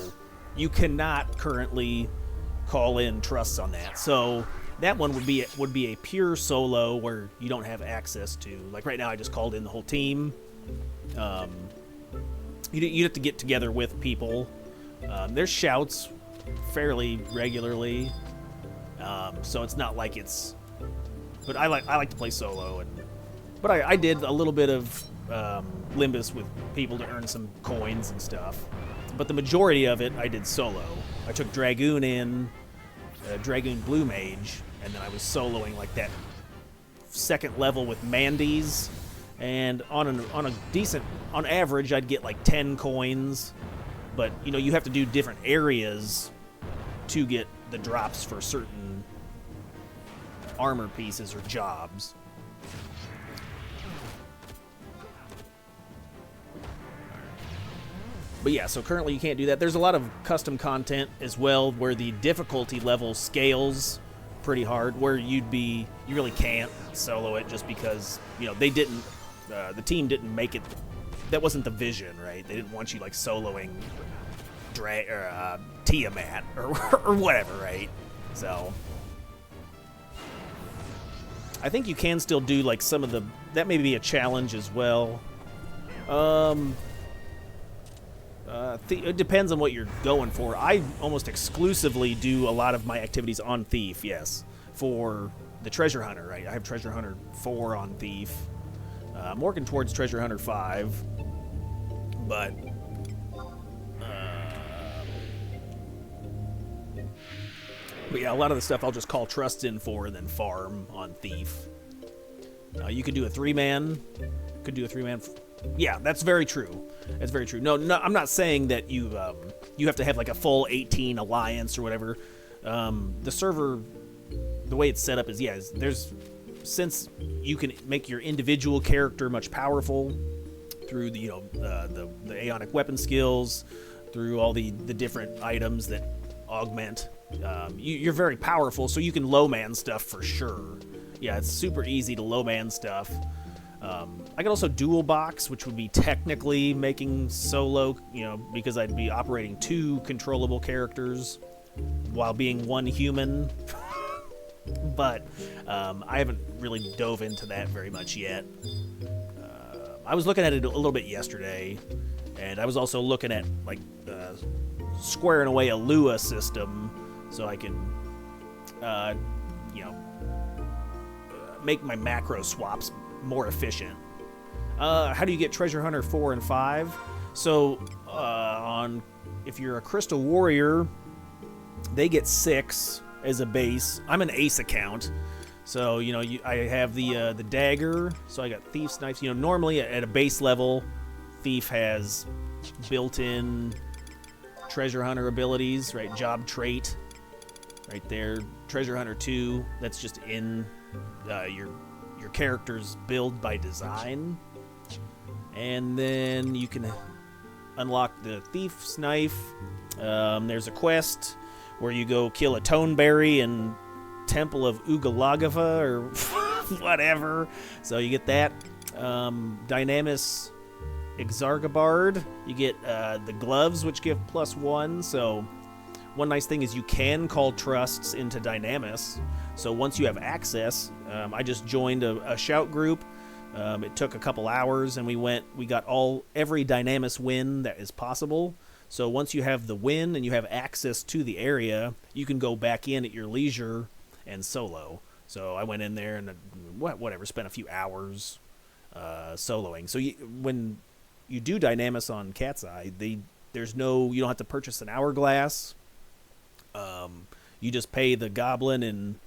you cannot currently call in trusts on that. So that one would be a pure solo where you don't have access to. Like right now, I just called in the whole team. You have to get together with people. There's shouts fairly regularly, so it's not like it's. But I like to play solo, but I did a little bit of Limbus with people to earn some coins and stuff. But the majority of it I did solo. I took Dragoon in, Dragoon Blue Mage, and then I was soloing like that second level with Mandy's. And on average, I'd get like 10 coins. But you have to do different areas to get the drops for certain armor pieces or jobs. But yeah, so currently you can't do that. There's a lot of custom content as well where the difficulty level scales pretty hard, where you really can't solo it just because, they didn't, the team didn't make it, that wasn't the vision, right? They didn't want you like soloing Tiamat or whatever, right? So I think you can still do like some of that may be a challenge as well. It depends on what you're going for. I almost exclusively do a lot of my activities on Thief, yes. For the Treasure Hunter, right? I have Treasure Hunter 4 on Thief. I'm working towards Treasure Hunter 5. But yeah, a lot of the stuff I'll just call trusts in for and then farm on Thief. You could do a 3-man. Could do a 3-man. Yeah, that's very true. That's very true. No, I'm not saying that you have to have like a full 18 alliance or whatever. The server, the way it's set up is, since you can make your individual character much powerful through the the Aeonic weapon skills, through all the different items that augment. You're very powerful, so you can low-man stuff for sure. Yeah, it's super easy to low-man stuff. I could also dual box, which would be technically making solo, because I'd be operating 2 controllable characters while being 1 human. But I haven't really dove into that very much yet. I was looking at it a little bit yesterday, and I was also looking at like squaring away a Lua system so I can you know, make my macro swaps more efficient. How do you get Treasure Hunter 4 and 5? So, if you're a Crystal Warrior, they get 6 as a base. I'm an Ace account, so I have the dagger. So I got Thief's Knife. Normally at a base level, Thief has built-in Treasure Hunter abilities, right? Job trait, right there. Treasure Hunter 2, that's just in your character's build by design. And then you can unlock the Thief's Knife. There's a quest where you go kill a Toneberry in Temple of Ugalagava or whatever. So you get that. Dynamis Exargabard. You get the gloves, which give +1. So one nice thing is you can call trusts into Dynamis. So once you have access, I just joined a shout group. It took a couple hours, and we got every Dynamis win that is possible. So once you have the win and you have access to the area, you can go back in at your leisure and solo. So I went in there and spent a few hours soloing. So when you do Dynamis on CatseyeXI, you don't have to purchase an hourglass. You just pay the goblin in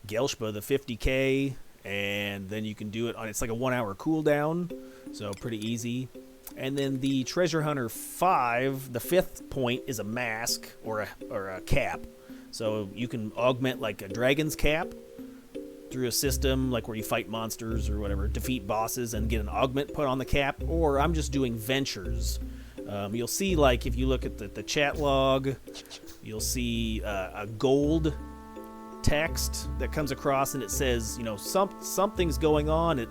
Gelshpa the 50k, and then you can do it on. It's like a 1 hour cooldown, so pretty easy. And then the Treasure Hunter 5, the 5th point is a mask or a cap. So you can augment like a dragon's cap through a system like where you fight monsters or whatever, defeat bosses and get an augment put on the cap. Or I'm just doing ventures. You'll see, like, if you look at the chat log, you'll see a gold text that comes across, and it says, something's going on at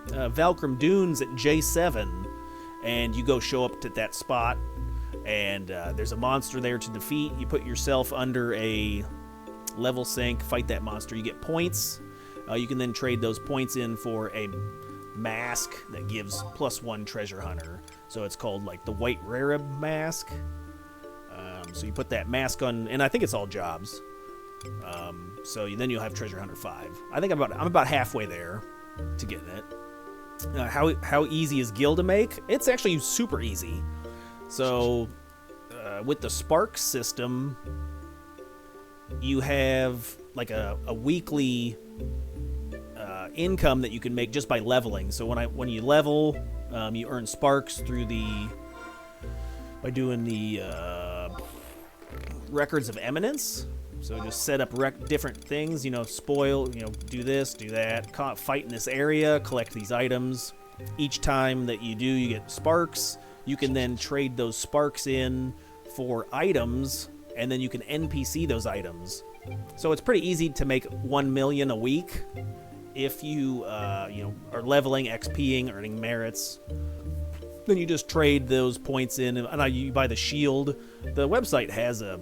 Valkyrim Dunes at J7. And you go show up at that spot, and there's a monster there to defeat. You put yourself under a level sync, fight that monster. You get points. You can then trade those points in for a mask that gives +1 Treasure Hunter. So it's called like the White Rareb mask. So you put that mask on, and I think it's all jobs. So then you'll have Treasure Hunter 5. I think I'm about halfway there to getting it. How easy is Guild to make? It's actually super easy. So with the Spark system, you have like a weekly income that you can make just by leveling. So when you level, you earn sparks by doing the records of eminence. So just set up different things, spoil, do this, do that, fight in this area, collect these items. Each time that you do, you get sparks. You can then trade those sparks in for items, and then you can NPC those items. So it's pretty easy to make 1 million a week if you, are leveling, XPing, earning merits. Then you just trade those points in, and you buy the shield. The website has a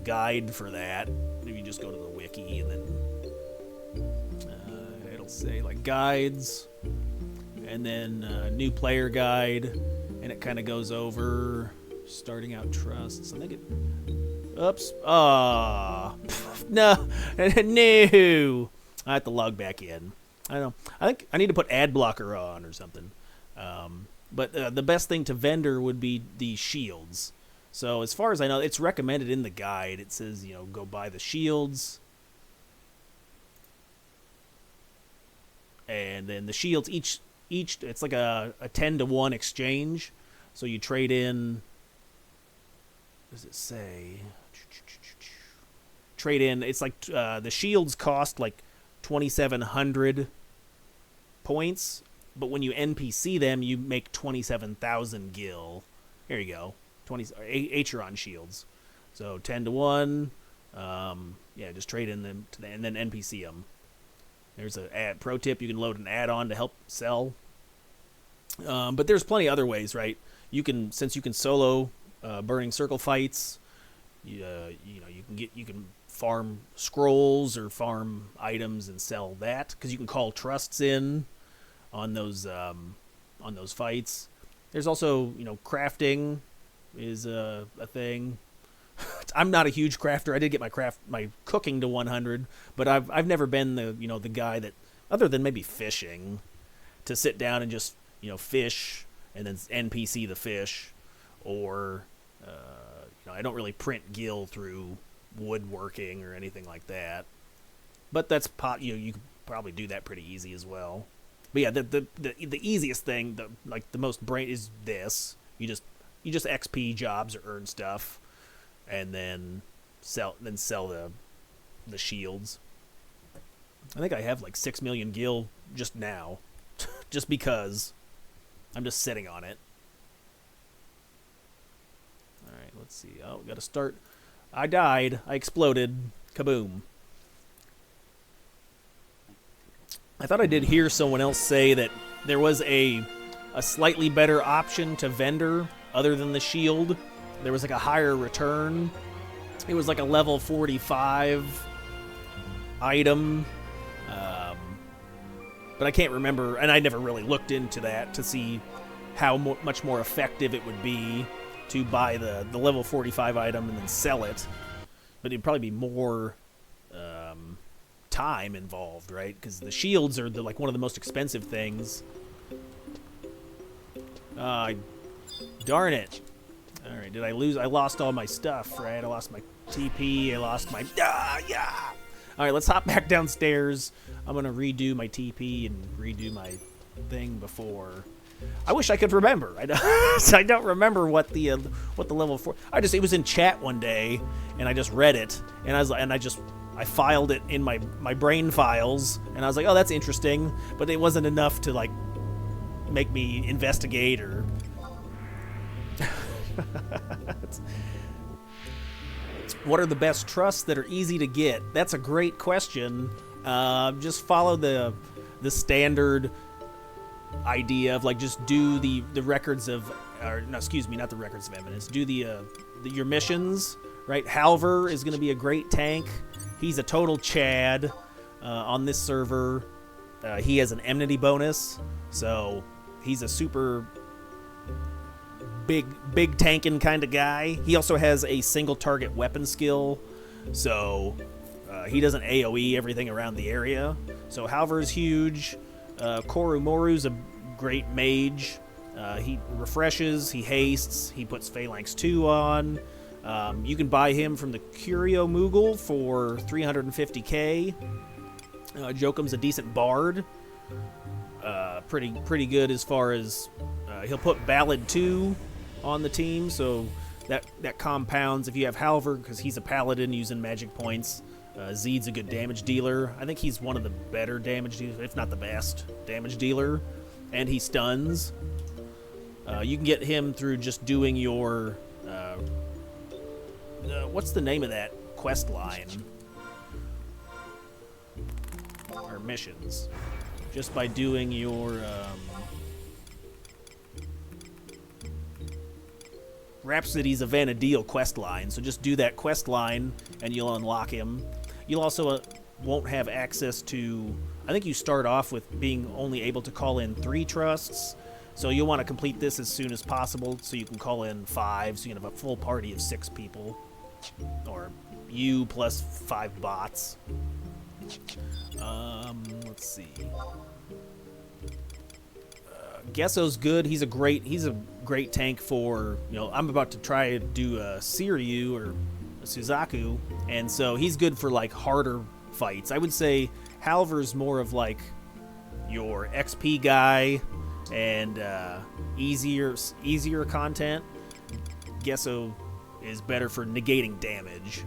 guide for that. You just go to the wiki, and then it'll say like guides, and then new player guide, and it kind of goes over starting out trusts. I think it. Oops. No. No. I have to log back in. I don't know. I think I need to put ad blocker on or something. But the best thing to vendor would be the shields. So as far as I know, it's recommended in the guide. It says, go buy the shields. And then the shields, each it's like a 10-to-1 exchange. So you trade in, what does it say? Trade in, it's like the shields cost like 2,700 points. But when you NPC them, you make 27,000 gil. There you go. 20 Acheron shields. So 10-to-1. Just trade in them and then NPC them. There's a pro tip: you can load an add-on to help sell. But there's plenty of other ways, right? Since you can solo burning circle fights. You can farm scrolls or farm items and sell that, because you can call trusts in on those fights. There's also crafting is a thing. I'm not a huge crafter. I did get my cooking to 100, but I've never been the guy that, other than maybe fishing, to sit down and just fish and then NPC the fish, or I don't really print gil through woodworking or anything like that. But that's you could probably do that pretty easy as well. But yeah, the easiest thing, the most brain is this. You just XP jobs or earn stuff, and then sell the shields. I think I have like 6 million gil just now, just because I'm just sitting on it. All right, let's see. Oh, we got to start. I died. I exploded. Kaboom. I thought I did hear someone else say that there was a slightly better option to vendor other than the shield. There was like a higher return. It was like a level 45 item. But I can't remember, and I never really looked into that to see how much more effective it would be to buy the level 45 item and then sell it. But it'd probably be more time involved, right? Because the shields are like one of the most expensive things. Darn it. All right, did I lose? I lost all my stuff, right? I lost my TP. I lost my... yeah! All right, let's hop back downstairs. I'm going to redo my TP and redo my thing before... I wish I could remember. I don't remember what the level 4... it was in chat one day, and I just read it, and I filed it in my brain files, and I was like, oh, that's interesting, but it wasn't enough to, like, make me investigate or... What are the best trusts that are easy to get? That's a great question. Just follow the standard idea of, like, just do the records of... Or, no, excuse me, not the records of eminence. Do your missions, right? Halver is going to be a great tank. He's a total Chad on this server. He has an enmity bonus, so he's a super big tanking kind of guy. He also has a single target weapon skill, so he doesn't AoE everything around the area. So Halver's huge. Korumoru's a great mage. He refreshes, he hastes, he puts Phalanx 2 on. You can buy him from the Curio Moogle for 350k. Jokum's a decent bard. Pretty good as far as... he'll put Ballad 2 on the team, so that compounds if you have Halver, because he's a paladin using magic points. Zeed's a good damage dealer. I think he's one of the better damage dealers, if not the best damage dealer. And he stuns. You can get him through just doing your... what's the name of that quest line? Or missions. Just by doing your... Rhapsodies of Vanadil quest line. So just do that quest line, and you'll unlock him. You'll also won't have access to... I think you start off with being only able to call in 3 trusts. So you'll want to complete this as soon as possible, so you can call in 5, so you can have a full party of 6 people. Or you plus 5 bots. Let's see. Gesso's good. He's a great tank for, I'm about to try to do a Seiryu or a Suzaku, and so he's good for, like, harder fights. I would say Halver's more of, like, your XP guy and easier content. Gesso is better for negating damage.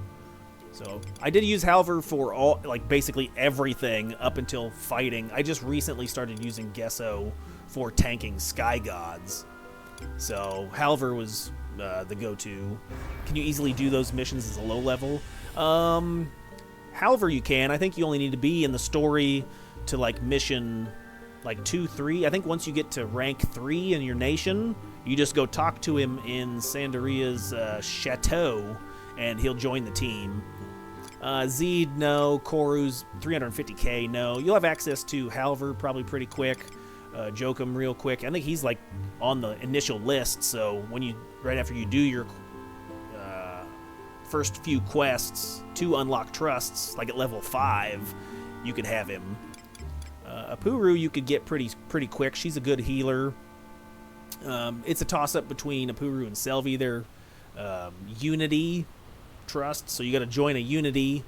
So I did use Halver for all, like, basically everything up until fighting. I just recently started using Gesso for tanking Sky Gods. So Halver was the go-to. Can you easily do those missions as a low level? Halver you can. I think you only need to be in the story to, like, mission like 2, 3. I think once you get to rank 3 in your nation, you just go talk to him in Sandaria's chateau, and he'll join the team. Zeed, no. Koru's 350k, no. You'll have access to Halver probably pretty quick. Jokum real quick. I think he's, like, on the initial list, so right after you do your first few quests to unlock trusts, like at level 5, you could have him. Apuru you could get pretty quick. She's a good healer. It's a toss-up between Apuru and Selvi. They're Unity trusts, so you got to join a Unity,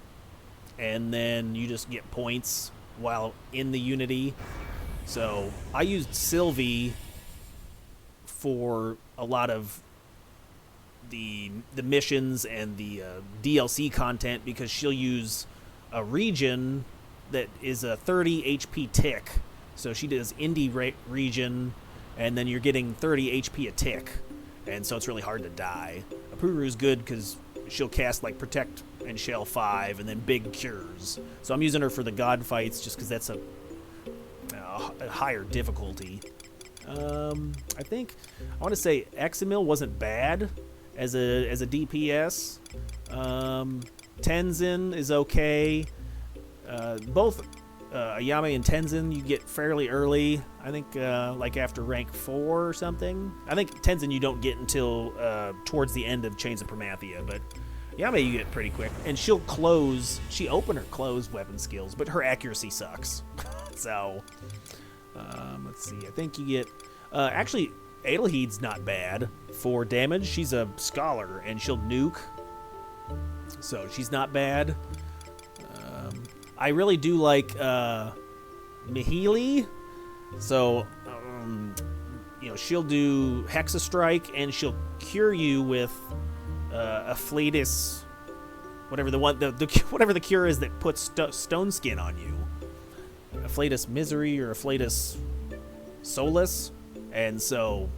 and then you just get points while in the Unity. So I used Sylvie for a lot of the missions and the DLC content, because she'll use a region that is a 30 HP tick. So she does indie region, and then you're getting 30 HP a tick, and so it's really hard to die. Apuru's good because she'll cast like Protect and Shell 5 and then big cures. So I'm using her for the god fights just because that's a higher difficulty. I think I want to say Examil wasn't bad as a DPS. Tenzin is okay. Both Ayame and Tenzin you get fairly early. I think like after rank 4 or something. I think Tenzin you don't get until towards the end of Chains of Promathia, but Ayame you get pretty quick. And she'll close. She open or close weapon skills, but her accuracy sucks. So let's see. I think you get actually Adelheed's not bad for damage. She's a scholar and she'll nuke, so she's not bad. I really do like Mihili. So, you know, she'll do Hexa Strike and she'll cure you with a Flatus, whatever whatever the cure is that puts stone skin on you. A Flatus Misery or a Flatus Solus, and so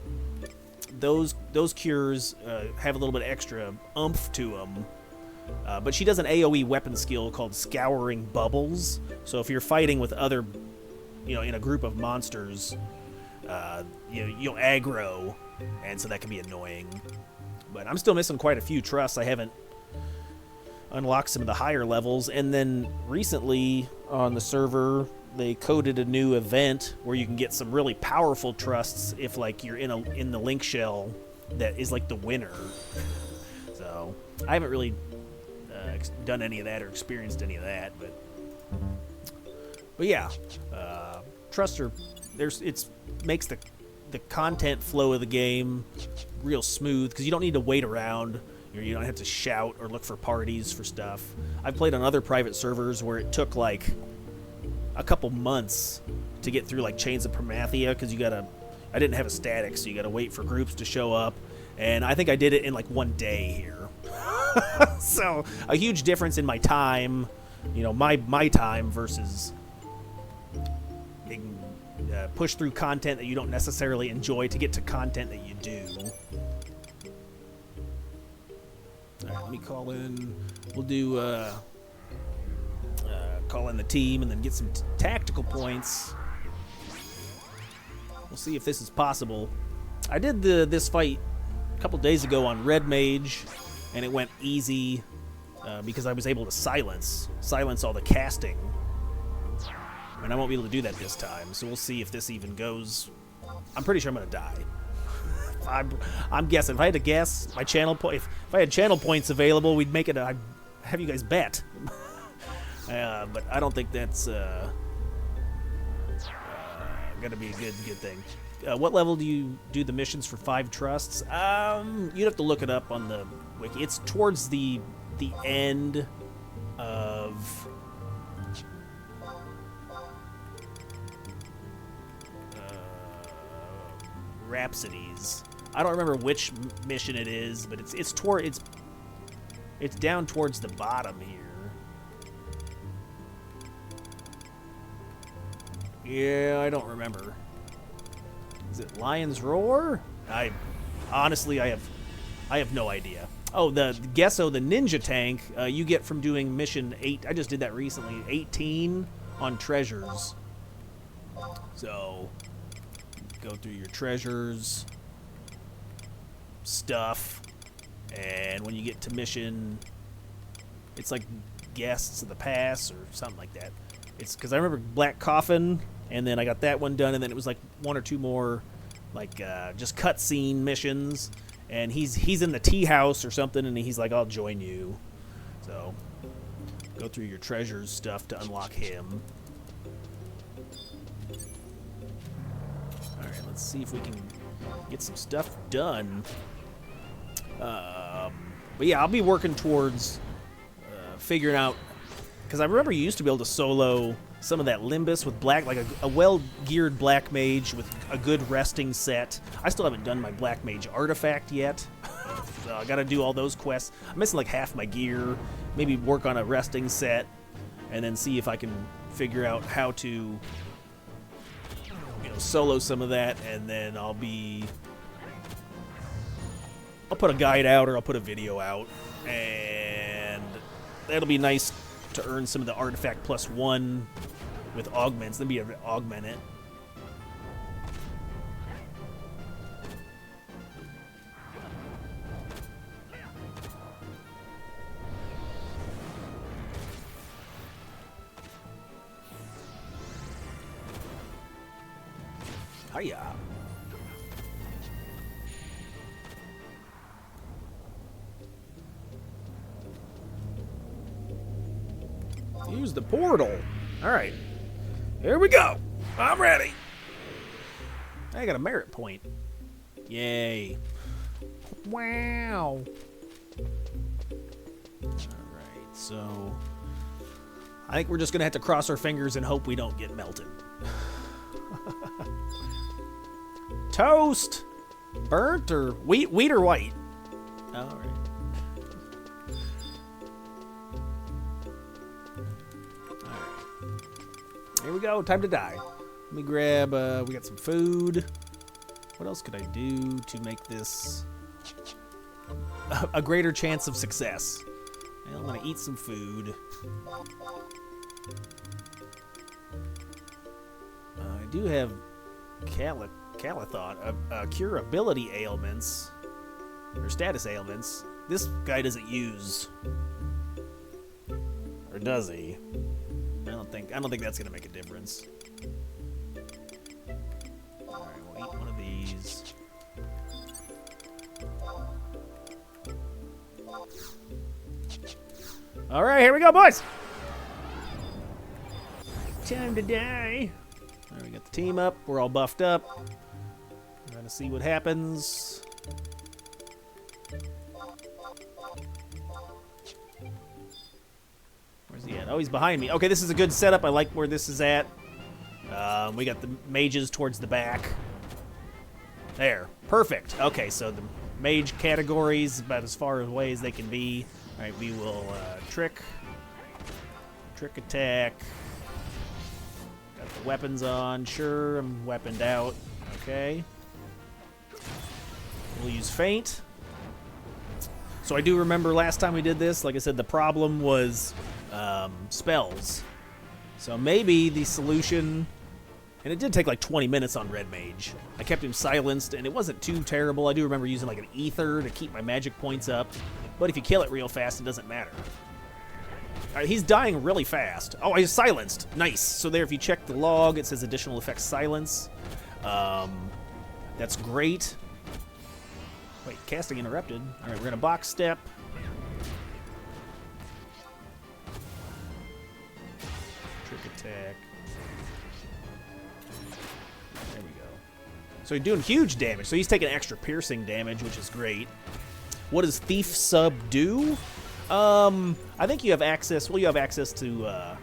those cures have a little bit extra oomph to them. But she does an AoE weapon skill called Scouring Bubbles. So if you're fighting with other, you know, in a group of monsters, you'll aggro, and so that can be annoying. But I'm still missing quite a few trusts. I haven't unlocked some of the higher levels. And then recently on the server, they coded a new event where you can get some really powerful trusts if like you're in the link shell that is like the winner. So I haven't really done any of that or experienced any of that, but yeah, trusts are makes the content flow of the game real smooth because you don't need to wait around. You don't have to shout or look for parties for stuff. I've played on other private servers where it took like a couple months to get through like Chains of Promathia because I didn't have a static, so you gotta wait for groups to show up, and I think I did it in like one day here. So a huge difference in my time, you know, my time versus being push through content that you don't necessarily enjoy to get to content that you do. All right, let me call in. We'll do call in the team and then get some tactical points. We'll see if this is possible. I did this fight a couple days ago on Red Mage, and it went easy because I was able to silence all the casting. And I won't be able to do that this time, so we'll see if this even goes. I'm pretty sure I'm going to die. I'm guessing. If I had to guess, my channel if I had channel points available, we'd make it I'd have you guys bet. But I don't think that's going to be a good thing. What level do you do the missions for 5 trusts? You'd have to look it up on the wiki. It's towards the end of Rhapsodies. I don't remember which mission it is, but it's down towards the bottom here. Yeah, I don't remember. Is it Lion's Roar? Honestly, I have no idea. Oh, the Gesso, the ninja tank, you get from doing mission 8. I just did that recently. 18 on treasures. So, go through your treasures, stuff, and when you get to mission, it's like Guests of the Past or something like that. It's because I remember Black Coffin, and then I got that one done, and then it was like 1 or 2 more, like just cutscene missions, and he's in the tea house or something, and he's like, I'll join you. So go through your treasures stuff to unlock him. All right, let's see if we can get some stuff done. But yeah, I'll be working towards figuring out, because I remember you used to be able to solo some of that Limbus with black, like a well-geared black mage with a good resting set. I still haven't done my black mage artifact yet. So I gotta do all those quests. I'm missing like half my gear. Maybe work on a resting set, and then see if I can figure out how to, you know, solo some of that, and then I'll put a guide out, or I'll put a video out, and that'll be nice to earn some of the artifact +1 with augments. Then be able to augment it. Hiya. Use the portal. All right. Here we go. I'm ready. I got a merit point. Yay. Wow. All right. So I think we're just going to have to cross our fingers and hope we don't get melted. Toast. Burnt or wheat or white? All right. Here we go. Time to die. Let me grab, we got some food. What else could I do to make this a greater chance of success? Well, I'm going to eat some food. I do have Calathon, cure ability ailments, or status ailments. This guy doesn't use. Or does he? I don't think that's gonna make a difference. All right, we'll eat one of these. All right, here we go, boys. Time to die. All right, we got the team up. We're all buffed up. We're gonna see what happens. Where's he at? Oh, he's behind me. Okay, this is a good setup. I like where this is at. We got the mages towards the back. There. Perfect. Okay, so the mage categories about as far away as they can be. All right, we will trick attack. Got the weapons on. Sure, I'm weaponed out. Okay. We'll use feint. So I do remember last time we did this, like I said, the problem was spells. So maybe the solution, and it did take like 20 minutes on Red Mage. I kept him silenced, and it wasn't too terrible. I do remember using like an ether to keep my magic points up, but if you kill it real fast, it doesn't matter. All right, he's dying really fast. Oh, he's silenced. Nice. So there, if you check the log, it says additional effects silence. That's great. Wait, casting interrupted. All right, we're gonna box step. Trick attack. There we go. So he's doing huge damage. So he's taking extra piercing damage, which is great. What does Thief Sub do? I think you have access. Well, you have access to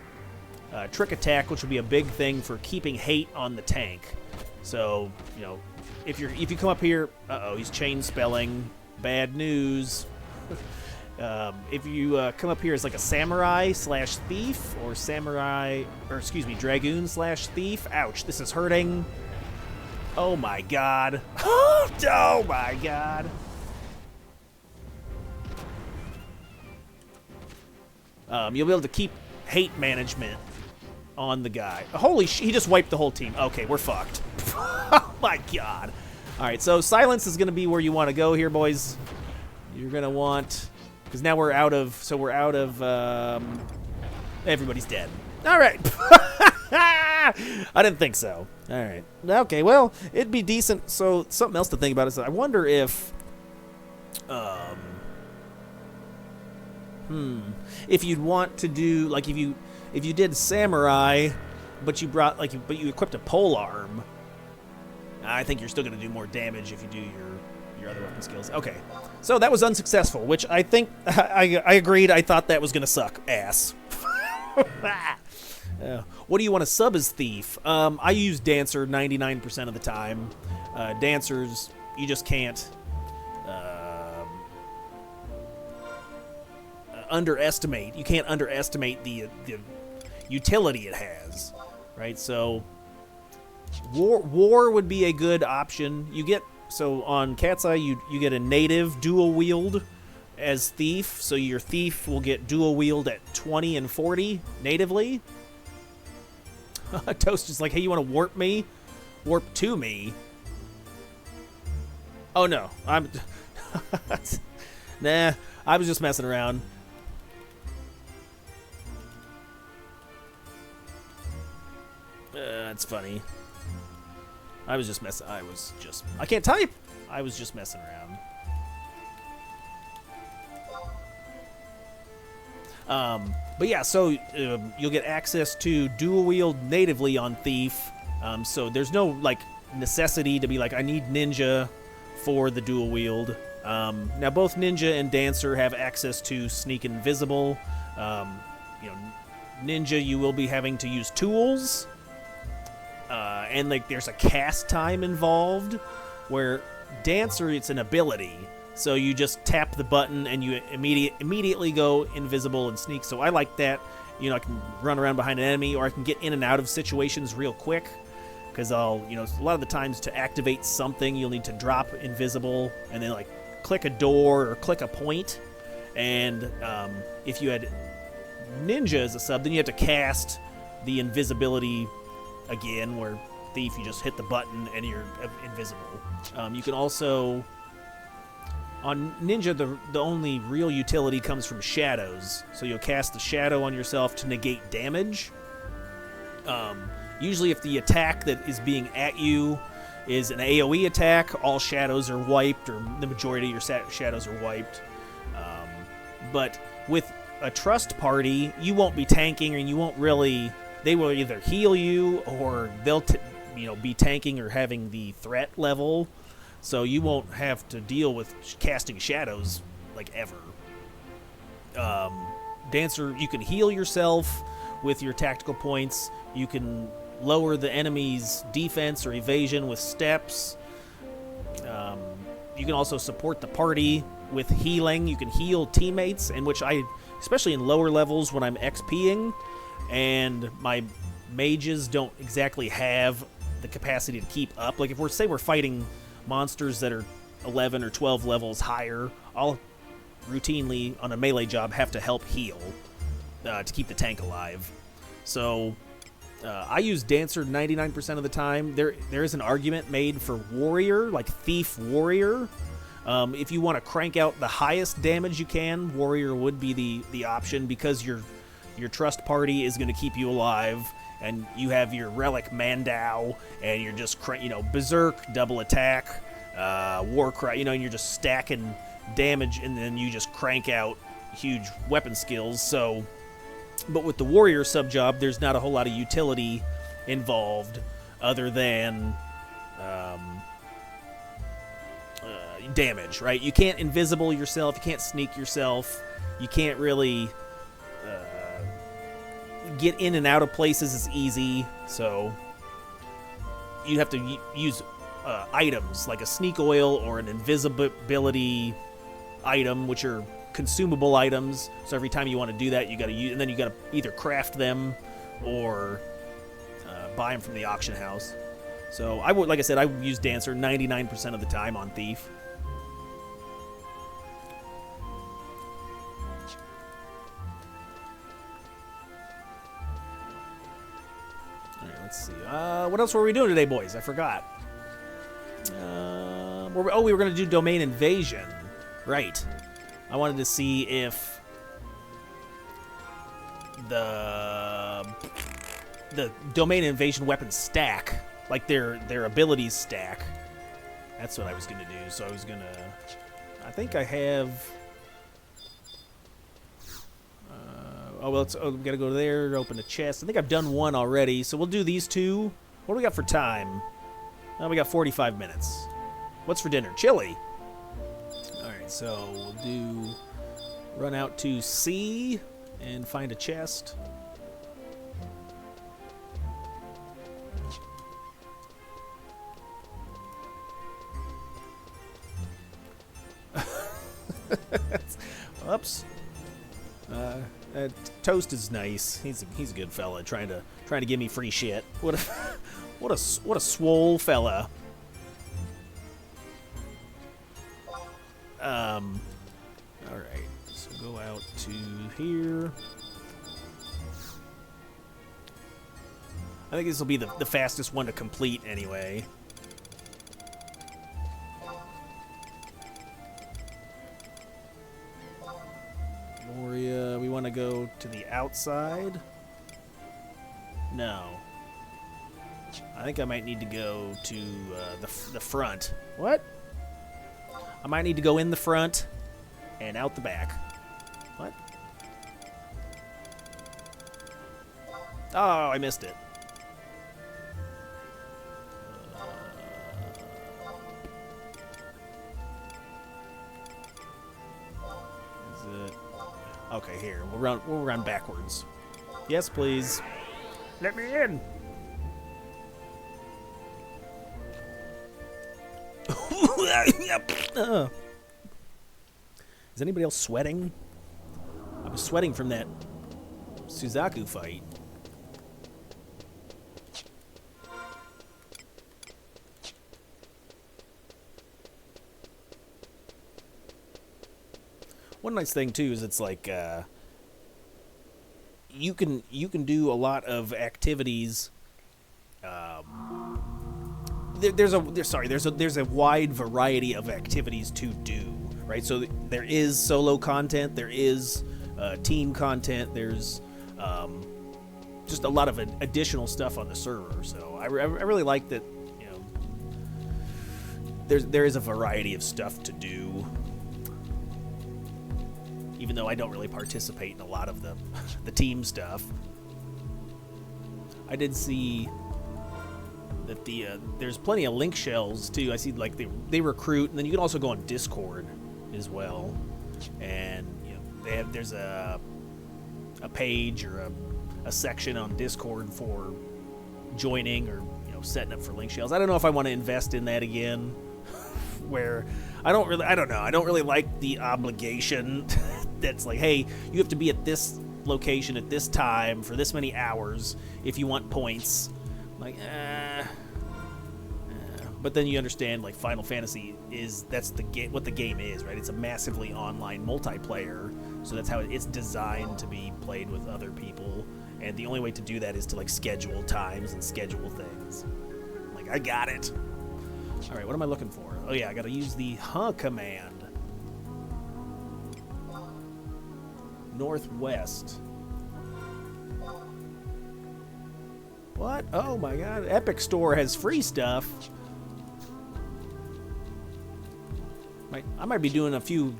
trick attack, which will be a big thing for keeping hate on the tank. So you know, if you come up here, he's chain spelling. Bad news. If you come up here as like a samurai / thief, or dragoon / thief. Ouch! This is hurting. Oh my god! Oh my god! You'll be able to keep hate management on the guy. Holy sh! He just wiped the whole team. Okay, we're fucked. Oh my god! All right, so silence is going to be where you want to go here, boys. You're going to want, because now we're out of. So we're out of. Everybody's dead. All right. I didn't think so. All right. Okay. Well, it'd be decent. So something else to think about is I wonder if If you'd want to do, like, if you did samurai, but you brought, like, but you equipped a pole arm, I think you're still going to do more damage if you do your other weapon skills. Okay, so that was unsuccessful, which I think I agreed. I thought that was going to suck ass. What do you want to sub as Thief? I use Dancer 99% of the time. Dancers, you just can't underestimate. You can't underestimate the utility it has, right? So war would be a good option. You get, so on CatseyeXI you get a native dual wield as Thief, so your Thief will get dual wield at 20 and 40 natively. Toast is like, hey, you want to warp me? Warp to me? Oh no, I'm nah, I was just messing around. That's funny. I can't type. I was just messing around. But yeah, so you'll get access to dual wield natively on Thief. So there's no, like, necessity to be like, I need Ninja for the dual wield. Now both Ninja and Dancer have access to Sneak and Invisible. Ninja, you will be having to use tools. And like there's a cast time involved, where Dancer, it's an ability, so you just tap the button and you immediately go invisible and sneak. So I like that. I can run around behind an enemy, or I can get in and out of situations real quick, because I'll, a lot of the times to activate something you'll need to drop invisible and then like click a door or click a point. And if you had Ninja as a sub, then you have to cast the invisibility again, where Thief, you just hit the button and you're invisible. You can also, on Ninja, the only real utility comes from shadows, so you'll cast the shadow on yourself to negate damage. Usually if the attack that is being at you is an AoE attack, all shadows are wiped, or the majority of your shadows are wiped. But with a trust party, you won't be tanking, and you won't really, they will either heal you or they'll be tanking or having the threat level, so you won't have to deal with casting shadows like ever. Dancer, you can heal yourself with your tactical points. You can lower the enemy's defense or evasion with steps. You can also support the party with healing. You can heal teammates, and which I, especially in lower levels when I'm XPing and my mages don't exactly have the capacity to keep up. Like if we're fighting monsters that are 11 or 12 levels higher, I'll routinely on a melee job have to help heal to keep the tank alive. So I use Dancer 99% of the time. There is an argument made for Warrior, like Thief Warrior. If you want to crank out the highest damage you can, Warrior would be the option, because your trust party is going to keep you alive, and you have your relic Mandao, and you're just Berserk, double attack, Warcry, and you're just stacking damage, and then you just crank out huge weapon skills. So, but with the Warrior sub-job, there's not a whole lot of utility involved other than damage, right? You can't invisible yourself, you can't sneak yourself, you can't really get in and out of places as easy, so you have to use items like a sneak oil or an invisibility item, which are consumable items. So every time you want to do that, you got to use, and then you got to either craft them or buy them from the auction house. So I would, like I said, I use Dancer 99% of the time on Thief. Let's see. What else were we doing today, boys? I forgot. We were going to do Domain Invasion. Right. I wanted to see if the Domain Invasion weapons stack, like their abilities stack. That's what I was going to do. So I was going to I think I have... oh, well, we gotta go there, open a chest. I think I've done one already, so we'll do these two. What do we got for time? Oh, we got 45 minutes. What's for dinner? Chili. Alright, so we'll do... Run out to C and find a chest. Oops. Toast is nice. He's a good fella, trying to give me free shit. What a swole fella. All right. So go out to here. I think this will be the fastest one to complete anyway. We want to go to the outside? No. I think I might need to go to the front. What? I might need to go in the front and out the back. What? Oh, I missed it. Okay, here. We'll run backwards. Yes, please. Let me in. Is anybody else sweating? I was sweating from that Suzaku fight. One nice thing too is it's like you can do a lot of activities. There's a wide variety of activities to do, right? So there is solo content, there is team content, there's just a lot of additional stuff on the server. So I really like that. You know, there is a variety of stuff to do. Even though I don't really participate in a lot of the team stuff. I did see that there's plenty of link shells too. I see like they recruit, and then you can also go on Discord as well. And you know there's a page or a section on Discord for joining or setting up for link shells. I don't know if I want to invest in that again. Where I don't really like the obligation that's like, hey, you have to be at this location at this time for this many hours if you want points. Like, but then you understand, like, Final Fantasy that's what the game is, right? It's a massively online multiplayer, so that's how it's designed to be played with other people, and the only way to do that is to like schedule times and schedule things. Like, I got it. All right, what am I looking for? Oh yeah, I gotta use the command. Northwest. What? Oh my god, Epic Store has free stuff. I might be doing a few...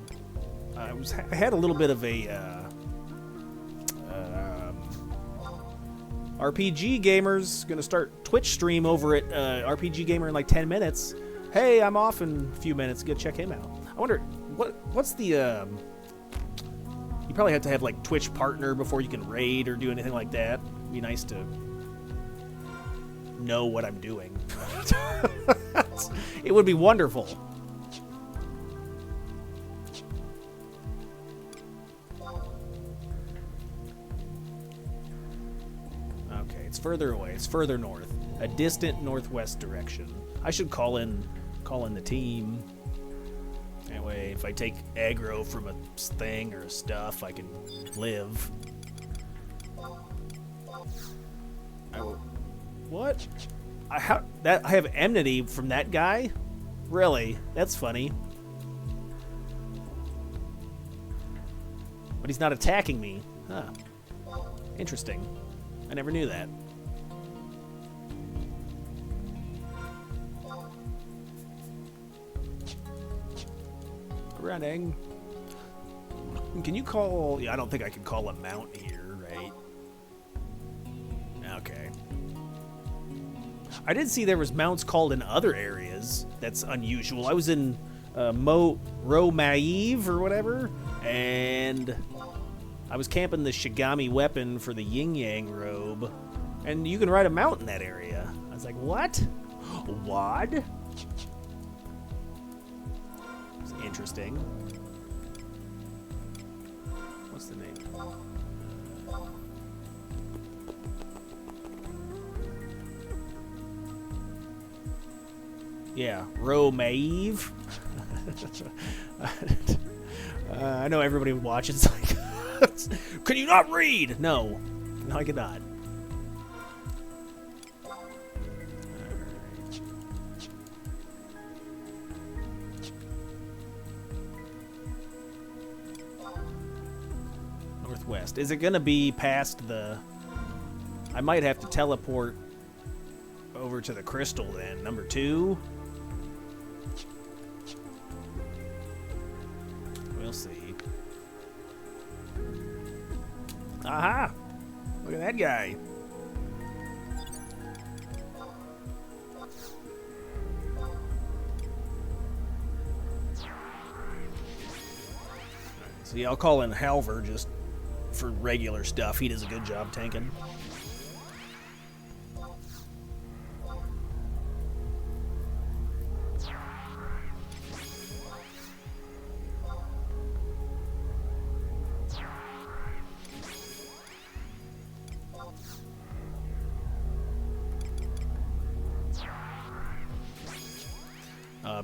I had a little bit of a... RPG Gamer's gonna start Twitch stream over at RPG Gamer in like 10 minutes. Hey, I'm off in a few minutes. Go check him out. I wonder what's the you probably have to have like Twitch partner before you can raid or do anything like that. It'd be nice to know what I'm doing. It would be wonderful. Okay, it's further away. It's further north. A distant northwest direction. I should call in the team. That way, if I take aggro from a thing or a stuff, I can live. What? I have enmity from that guy? Really? That's funny. But he's not attacking me. Huh. Interesting. I never knew that. Running. Can you call... Yeah, I don't think I can call a mount here, right? Okay. I did see there was mounts called in other areas. That's unusual. I was in Ro-Maive or whatever, and I was camping the Shigami weapon for the yin-yang robe, and you can ride a mount in that area. I was like, what? What? It's interesting. What's the name? Yeah, Ro-Maive. I know everybody watches like, can you not read? No, I cannot. Northwest. Is it going to be past the... I might have to teleport over to the crystal then. Number 2. We'll see. Aha! Look at that guy. So yeah, I'll call in Halver just for regular stuff. He does a good job tanking.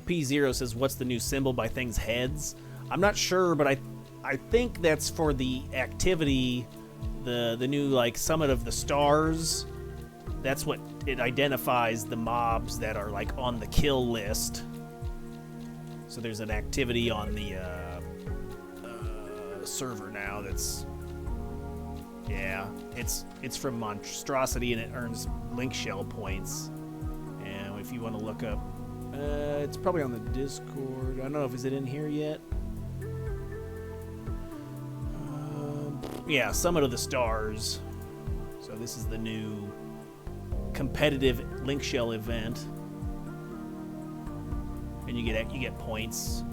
P0 says, what's the new symbol by things' heads? I'm not sure, but I think that's for the activity, the new, like, Summit of the Stars. That's what it identifies the mobs that are, like, on the kill list. So there's an activity on the server now that's... Yeah, it's from Monstrosity, and it earns link shell points. And if you want to look up... it's probably on the Discord. I don't know if is it in here yet. Yeah, Summit of the Stars. So this is the new competitive link shell event, and you get points.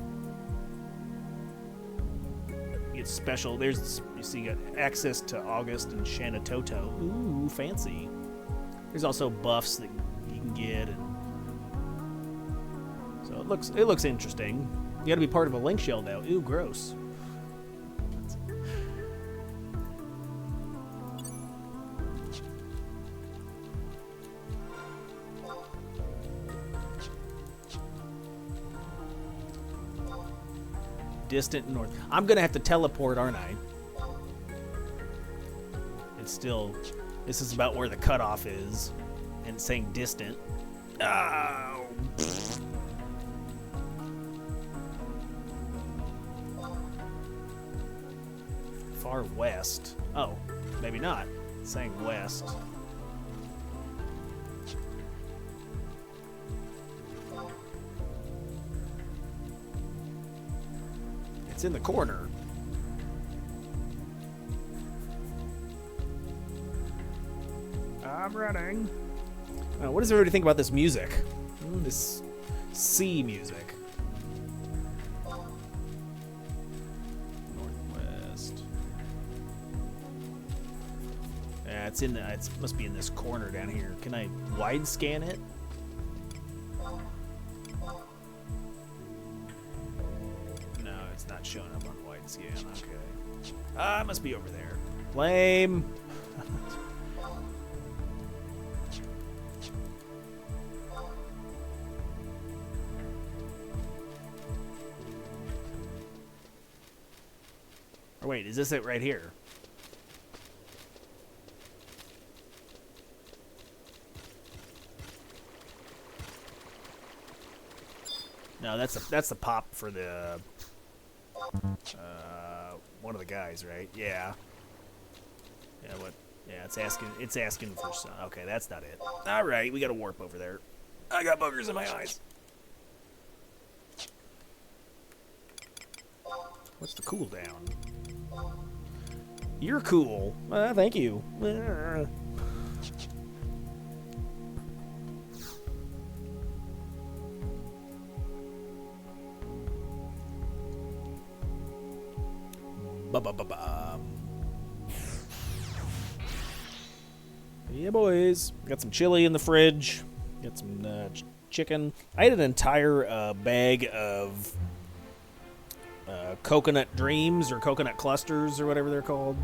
You get special. You see, you got access to August and Shanatoto. Ooh, fancy. There's also buffs that you can get, and so it looks interesting. You got to be part of a link shell now. Ooh, gross. Distant north. I'm gonna have to teleport, aren't I? It's still... This is about where the cutoff is, and it's saying distant. Oh. Far west. Oh, maybe not. It's saying west. It's in the corner. I'm running. What does everybody think about this music? This sea music. Northwest. Yeah, it's in the. It must be in this corner down here. Can I wide scan it? No, it's not showing up on wide scan. Okay. It must be over there. Lame. Or wait, is this it right here? No, that's the pop for the one of the guys, right? Yeah. Yeah, what? Yeah, it's asking for some. Okay, that's not it. All right, we got a warp over there. I got boogers in my eyes. What's the cooldown? You're cool. Thank you. Ba-ba-ba-ba. Yeah, boys. Got some chili in the fridge. Got some chicken. I ate an entire bag of coconut dreams or coconut clusters or whatever they're called.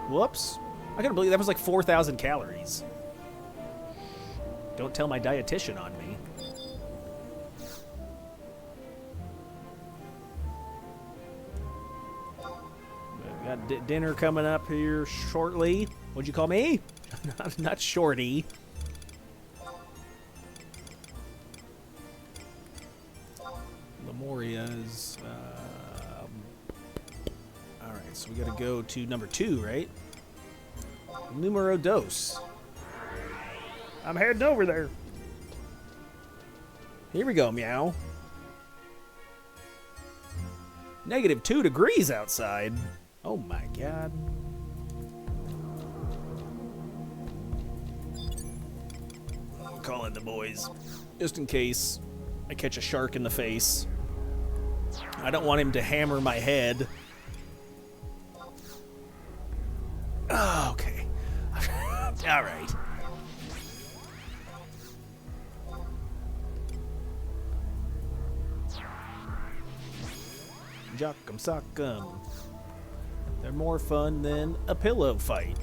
Whoops. I couldn't believe that was like 4,000 calories. Don't tell my dietitian on me. Got dinner coming up here shortly. What'd you call me? Not Shorty. Lemuria's. Alright, so we gotta go to number 2, right? Numero dos. I'm heading over there. Here we go, meow. -2 degrees outside. Oh my god. I'm calling the boys. Just in case I catch a shark in the face. I don't want him to hammer my head. Oh, okay. Alright. Jock'em sock'em. They're more fun than a pillow fight.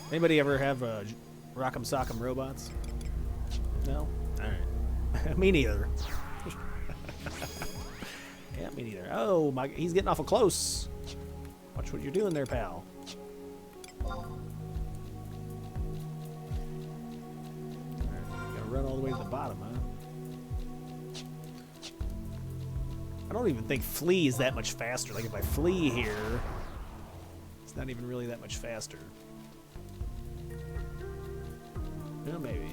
Anybody ever have rock'em sock'em robots? No? Alright. Me neither. Yeah, me neither. Oh, my, he's getting awful close. Watch what you're doing there, pal. Alright, gotta run all the way to the bottom, huh? I don't even think flee is that much faster. Like, if I flee here, it's not even really that much faster. Yeah, maybe.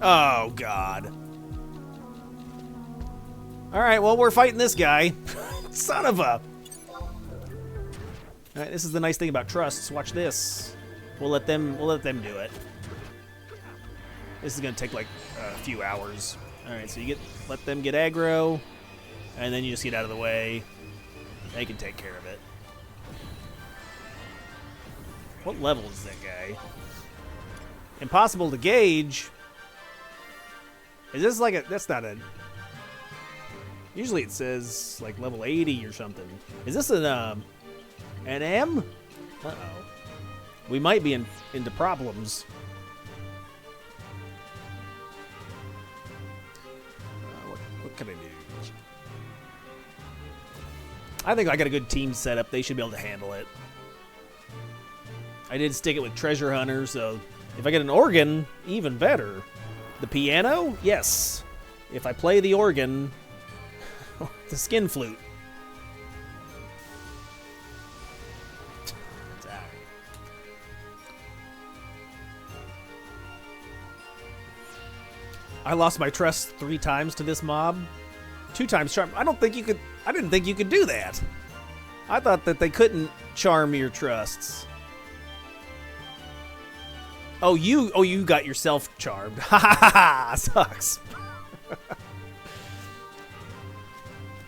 Oh, God. Alright, well, we're fighting this guy. Son of a... Alright, this is the nice thing about trusts. Watch this. We'll let them do it. This is gonna take like a few hours. Alright, so you let them get aggro, and then you just get out of the way. They can take care of it. What level is that guy? Impossible to gauge. Is this like a... That's not a... Usually it says like level 80 or something. Is this an M? Uh-oh. We might be into problems. What can I do? I think I got a good team set up. They should be able to handle it. I did stick it with treasure hunter, so if I get an organ, even better. The piano? Yes. If I play the organ... The skin flute. I lost my trust 3 times to this mob. 2 times charm. I didn't think you could do that. I thought that they couldn't charm your trusts. Oh, you got yourself charmed. Ha ha ha ha! Sucks.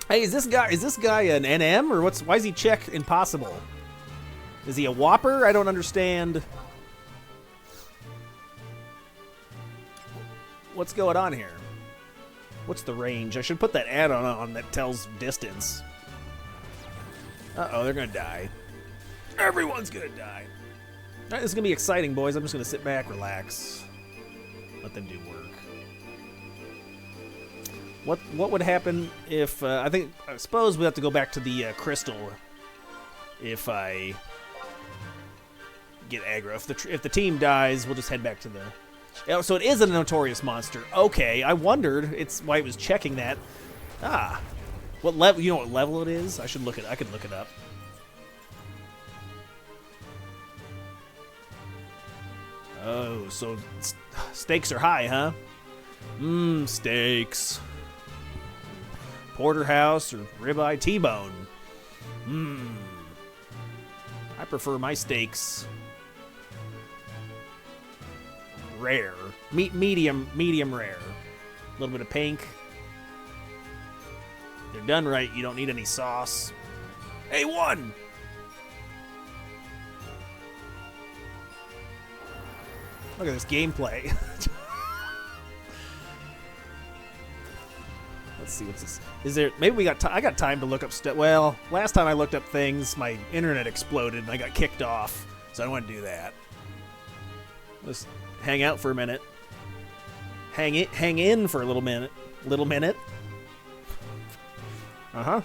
Hey, is this guy an NM or why is he check impossible? Is he a whopper? I don't understand. What's going on here? What's the range? I should put that add-on on that tells distance. Uh-oh, they're gonna die. Everyone's gonna die. All right, this is gonna be exciting, boys. I'm just gonna sit back, relax, let them do work. What would happen if I suppose we have to go back to the crystal if I get aggro. If the team dies, we'll just head back to the. Oh, so it is a notorious monster. Okay, I wondered. It's why it was checking that. Ah, what level? You know what level it is? I could look it up. Oh, so stakes are high, huh? Mmm, steaks. Porterhouse or ribeye T-bone. Mmm. I prefer my steaks rare. Medium rare. A little bit of pink. They're done right. You don't need any sauce. A1! Look at this gameplay. Let's see what's this. Is there? Maybe we got. I got time to look up stuff. Well, last time I looked up things, my internet exploded and I got kicked off. So I don't want to do that. Let's hang out for a minute. Hang in for a little minute. Uh-huh.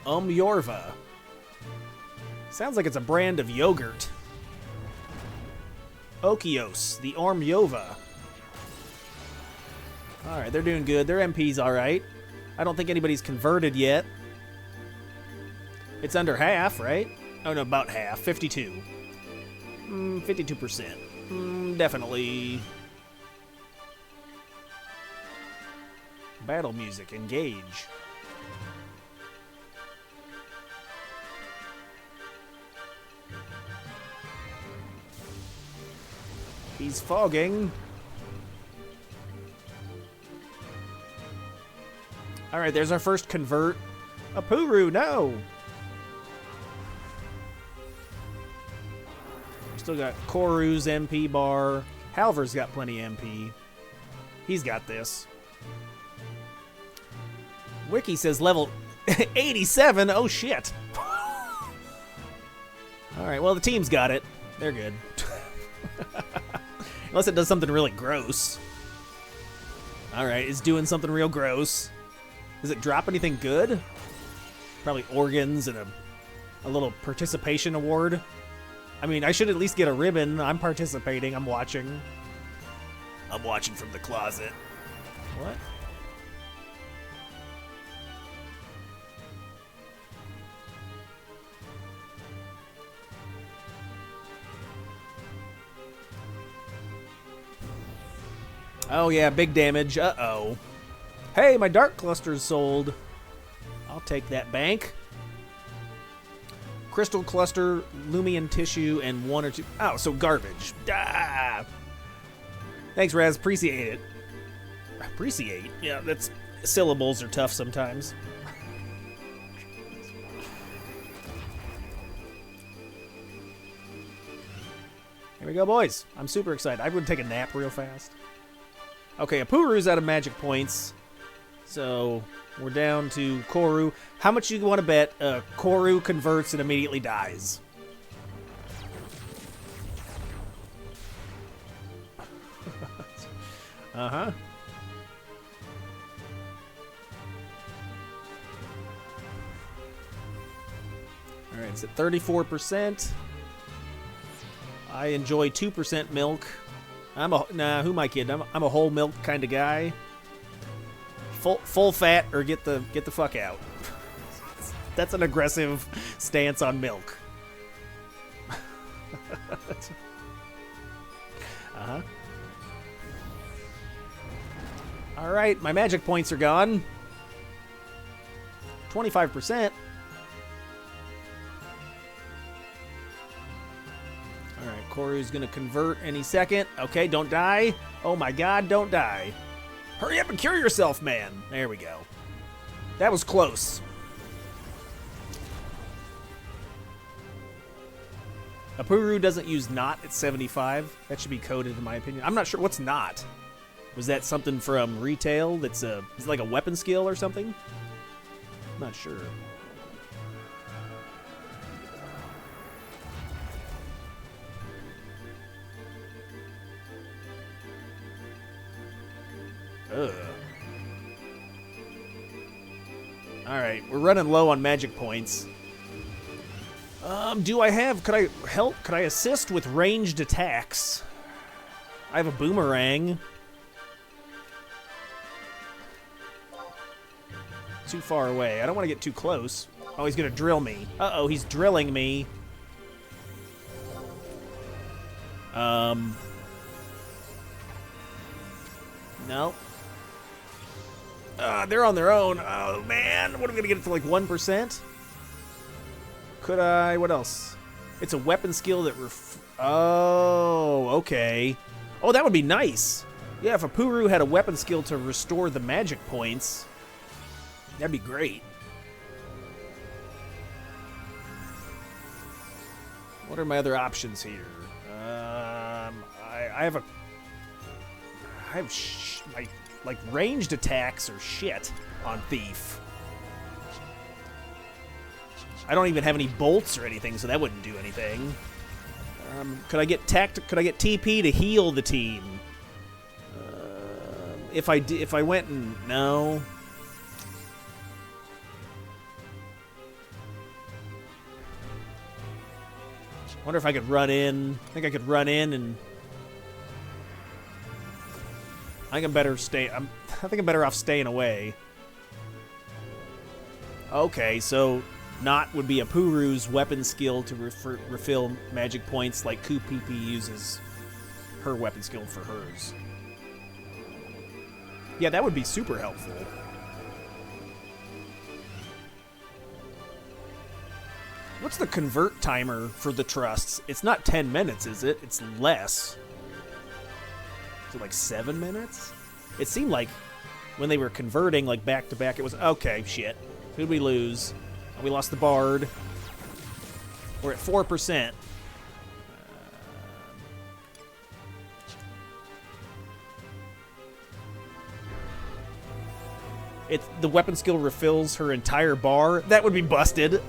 Yorva. Sounds like it's a brand of yogurt. Okios, the Yova. Alright, they're doing good. Their MP's alright. I don't think anybody's converted yet. It's under half, right? Oh, no, about half. 52. 52%. Definitely. Battle music. Engage. He's fogging. Alright, there's our first convert. Apuru, no! Still got Koru's MP bar. Halver's got plenty MP. He's got this. Wiki says level 87. Oh, shit. Alright, well, the team's got it. They're good. Unless it does something really gross. Alright, it's doing something real gross. Does it drop anything good? Probably organs and a little participation award. I mean, I should at least get a ribbon. I'm participating. I'm watching. I'm watching from the closet. What? Oh, yeah, big damage. Uh-oh. Hey, my Dark Cluster's sold. I'll take that bank. Crystal Cluster, Lumion Tissue, and 1 or 2... Oh, so garbage. Ah! Thanks, Raz. Appreciate it. Appreciate? Yeah, that's... Syllables are tough sometimes. Here we go, boys. I'm super excited. I would take a nap real fast. Okay, Apuru's out of magic points. So, we're down to Koru. How much you want to bet Koru converts and immediately dies? Uh-huh. Alright, it's at 34%. I enjoy 2% milk. Nah, who am I kidding? I'm a whole milk kind of guy. Full fat or get the fuck out. That's an aggressive stance on milk. Uh-huh. All right, my magic points are gone. 25%. All right, Koru's gonna convert any second. Okay, don't die. Oh my God, don't die. Hurry up and cure yourself, man. There we go. That was close. Apuru doesn't use not at 75. That should be coded, in my opinion. I'm not sure. What's not? Was that something from retail that's is it like a weapon skill or something? I'm not sure. Ugh. Alright, we're running low on magic points. Could I help? Could I assist with ranged attacks? I have a boomerang. Too far away. I don't want to get too close. Oh, he's gonna drill me. Uh-oh, he's drilling me. No. They're on their own. Oh, man. What am I going to get it to, like, 1%? Could I? What else? It's a weapon skill that... Oh, okay. Oh, that would be nice. Yeah, if a Puru had a weapon skill to restore the magic points, that'd be great. What are my other options here? I have my like ranged attacks or shit on Thief. I don't even have any bolts or anything, so that wouldn't do anything. Could I get TP to heal the team? If I went and no. Wonder if I could run in. I think I could run in and. I think I'm better off staying away. Okay, so Not would be a Puru's weapon skill to refill magic points like Kupipi uses her weapon skill for hers. Yeah, that would be super helpful. What's the convert timer for the trusts? It's not 10 minutes, is it? It's less. Is it like 7 minutes? It seemed like when they were converting like back to back, it was, okay, shit. Who'd we lose? We lost the Bard. We're at 4%. The weapon skill refills her entire bar. That would be busted.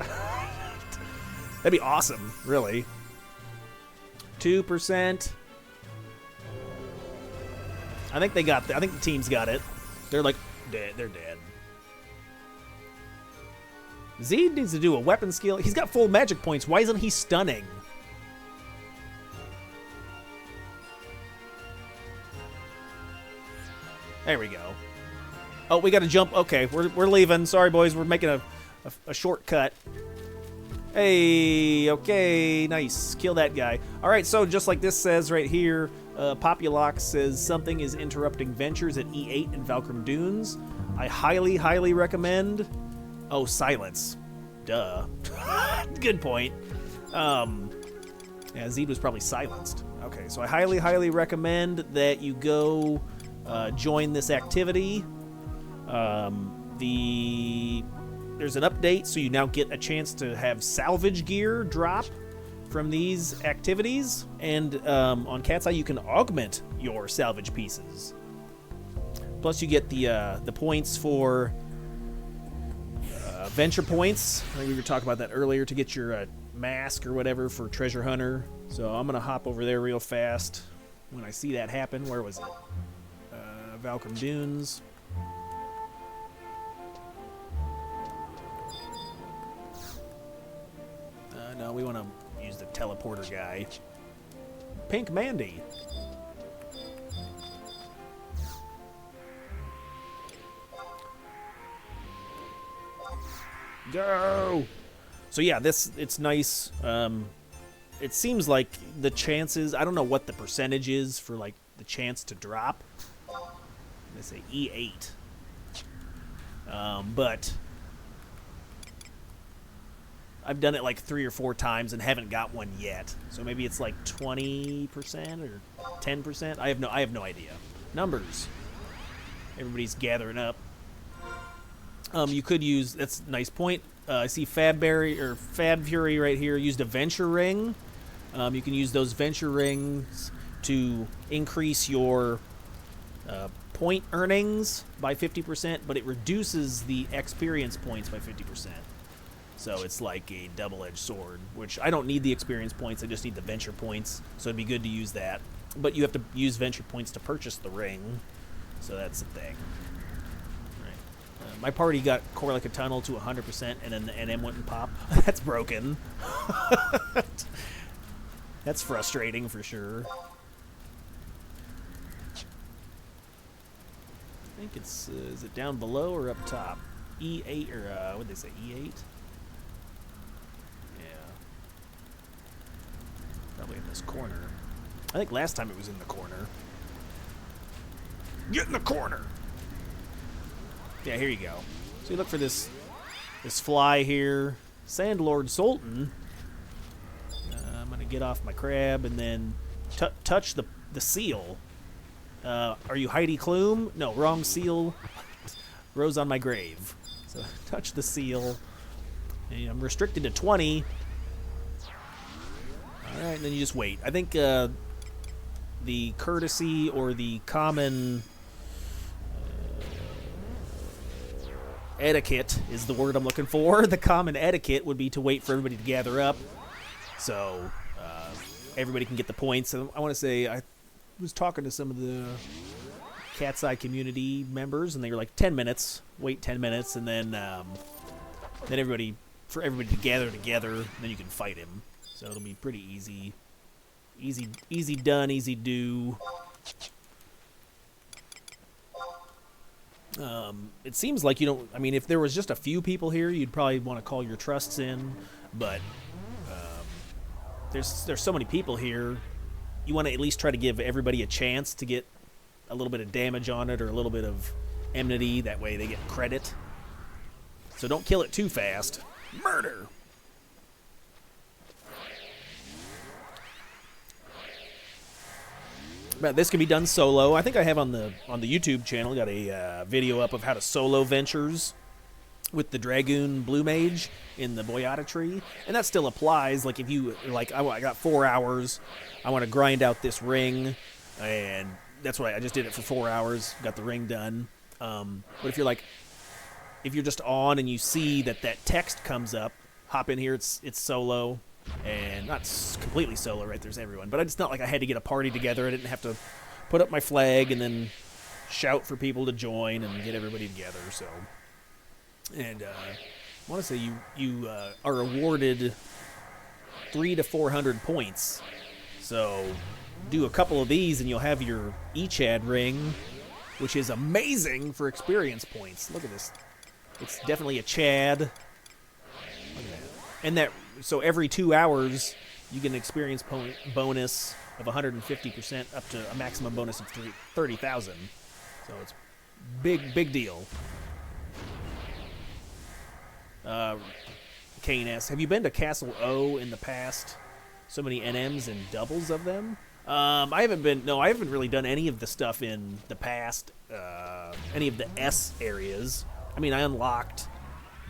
That'd be awesome, really. 2%. I think they got. I think the team's got it. They're like dead. They're dead. Z needs to do a weapon skill. He's got full magic points. Why isn't he stunning? There we go. Oh, we got to jump. Okay, we're leaving. Sorry, boys. We're making a shortcut. Hey, okay, nice. Kill that guy. All right, so just like this says right here, Populox says something is interrupting ventures at E8 in Valkyrie Dunes. I highly, highly recommend. Oh, silence. Duh. Good point. Yeah, Zed was probably silenced. Okay, so I highly, highly recommend that you go join this activity. There's an update, so you now get a chance to have salvage gear drop from these activities, and on Cat's Eye you can augment your salvage pieces. Plus you get the points for venture points. I think we were talking about that earlier to get your mask or whatever for Treasure Hunter. So I'm gonna hop over there real fast when I see that happen. Where was it? Valkyrie Dunes. No, we want to use the teleporter guy. Pink Mandy. Go! So yeah, it's nice. It seems like the chances, I don't know what the percentage is for like the chance to drop. Let's say E8. But I've done it like 3 or 4 times and haven't got one yet. So maybe it's like 20% or 10%. I have no idea. Numbers. Everybody's gathering up. You could use, that's a nice point. I see Fab Fury right here used a venture ring. You can use those venture rings to increase your point earnings by 50%, but it reduces the experience points by 50%. So it's like a double-edged sword, which I don't need the experience points, I just need the venture points, so it'd be good to use that. But you have to use venture points to purchase the ring, so that's the thing. Right. My party got Core Like a Tunnel to 100%, and then the NM went and popped. That's broken. That's frustrating for sure. I think it's, is it down below or up top? E8, or what did they say, E8? Probably in this corner. I think last time it was in the corner. Get in the corner! Yeah, here you go. So you look for this fly here. Sandlord Sultan. I'm going to get off my crab and then touch the seal. Are you Heidi Klum? No, wrong seal. Rose on my grave. So touch the seal. And I'm restricted to 20. Alright, and then you just wait. I think the courtesy or the common etiquette is the word I'm looking for. The common etiquette would be to wait for everybody to gather up. So everybody can get the points. And I want to say I was talking to some of the CatseyeXI community members, and they were like 10 minutes. Wait 10 minutes, and then everybody to gather together. And then you can fight him. So it'll be pretty easy. Easy done, easy do. It seems like you don't. I mean, if there was just a few people here, you'd probably want to call your trusts in. But there's so many people here. You want to at least try to give everybody a chance to get a little bit of damage on it or a little bit of enmity. That way they get credit. So don't kill it too fast. Murder! But this can be done solo. I think I have on the YouTube channel, got a video up of how to solo ventures with the Dragoon Blue Mage in the Boyata tree. And that still applies. Like if you, like, I got 4 hours. I want to grind out this ring. And that's why I just did it for 4 hours. Got the ring done. But if you're like, if you're just on and you see that text comes up, hop in here. It's solo. And not completely solo, right? There's everyone. But it's not like I had to get a party together. I didn't have to put up my flag and then shout for people to join and get everybody together. So, and I want to say you are awarded 300 to 400 points. So do a couple of these and you'll have your Echad ring, which is amazing for experience points. Look at this. It's definitely a Chad. Look at that. And that. So every 2 hours, you get an experience point bonus of 150% up to a maximum bonus of 30,000. So it's big deal. Kane asks, have you been to Castle O in the past? So many NMs and doubles of them? I haven't been. No, I haven't really done any of the stuff in the past. Any of the S areas. I mean, I unlocked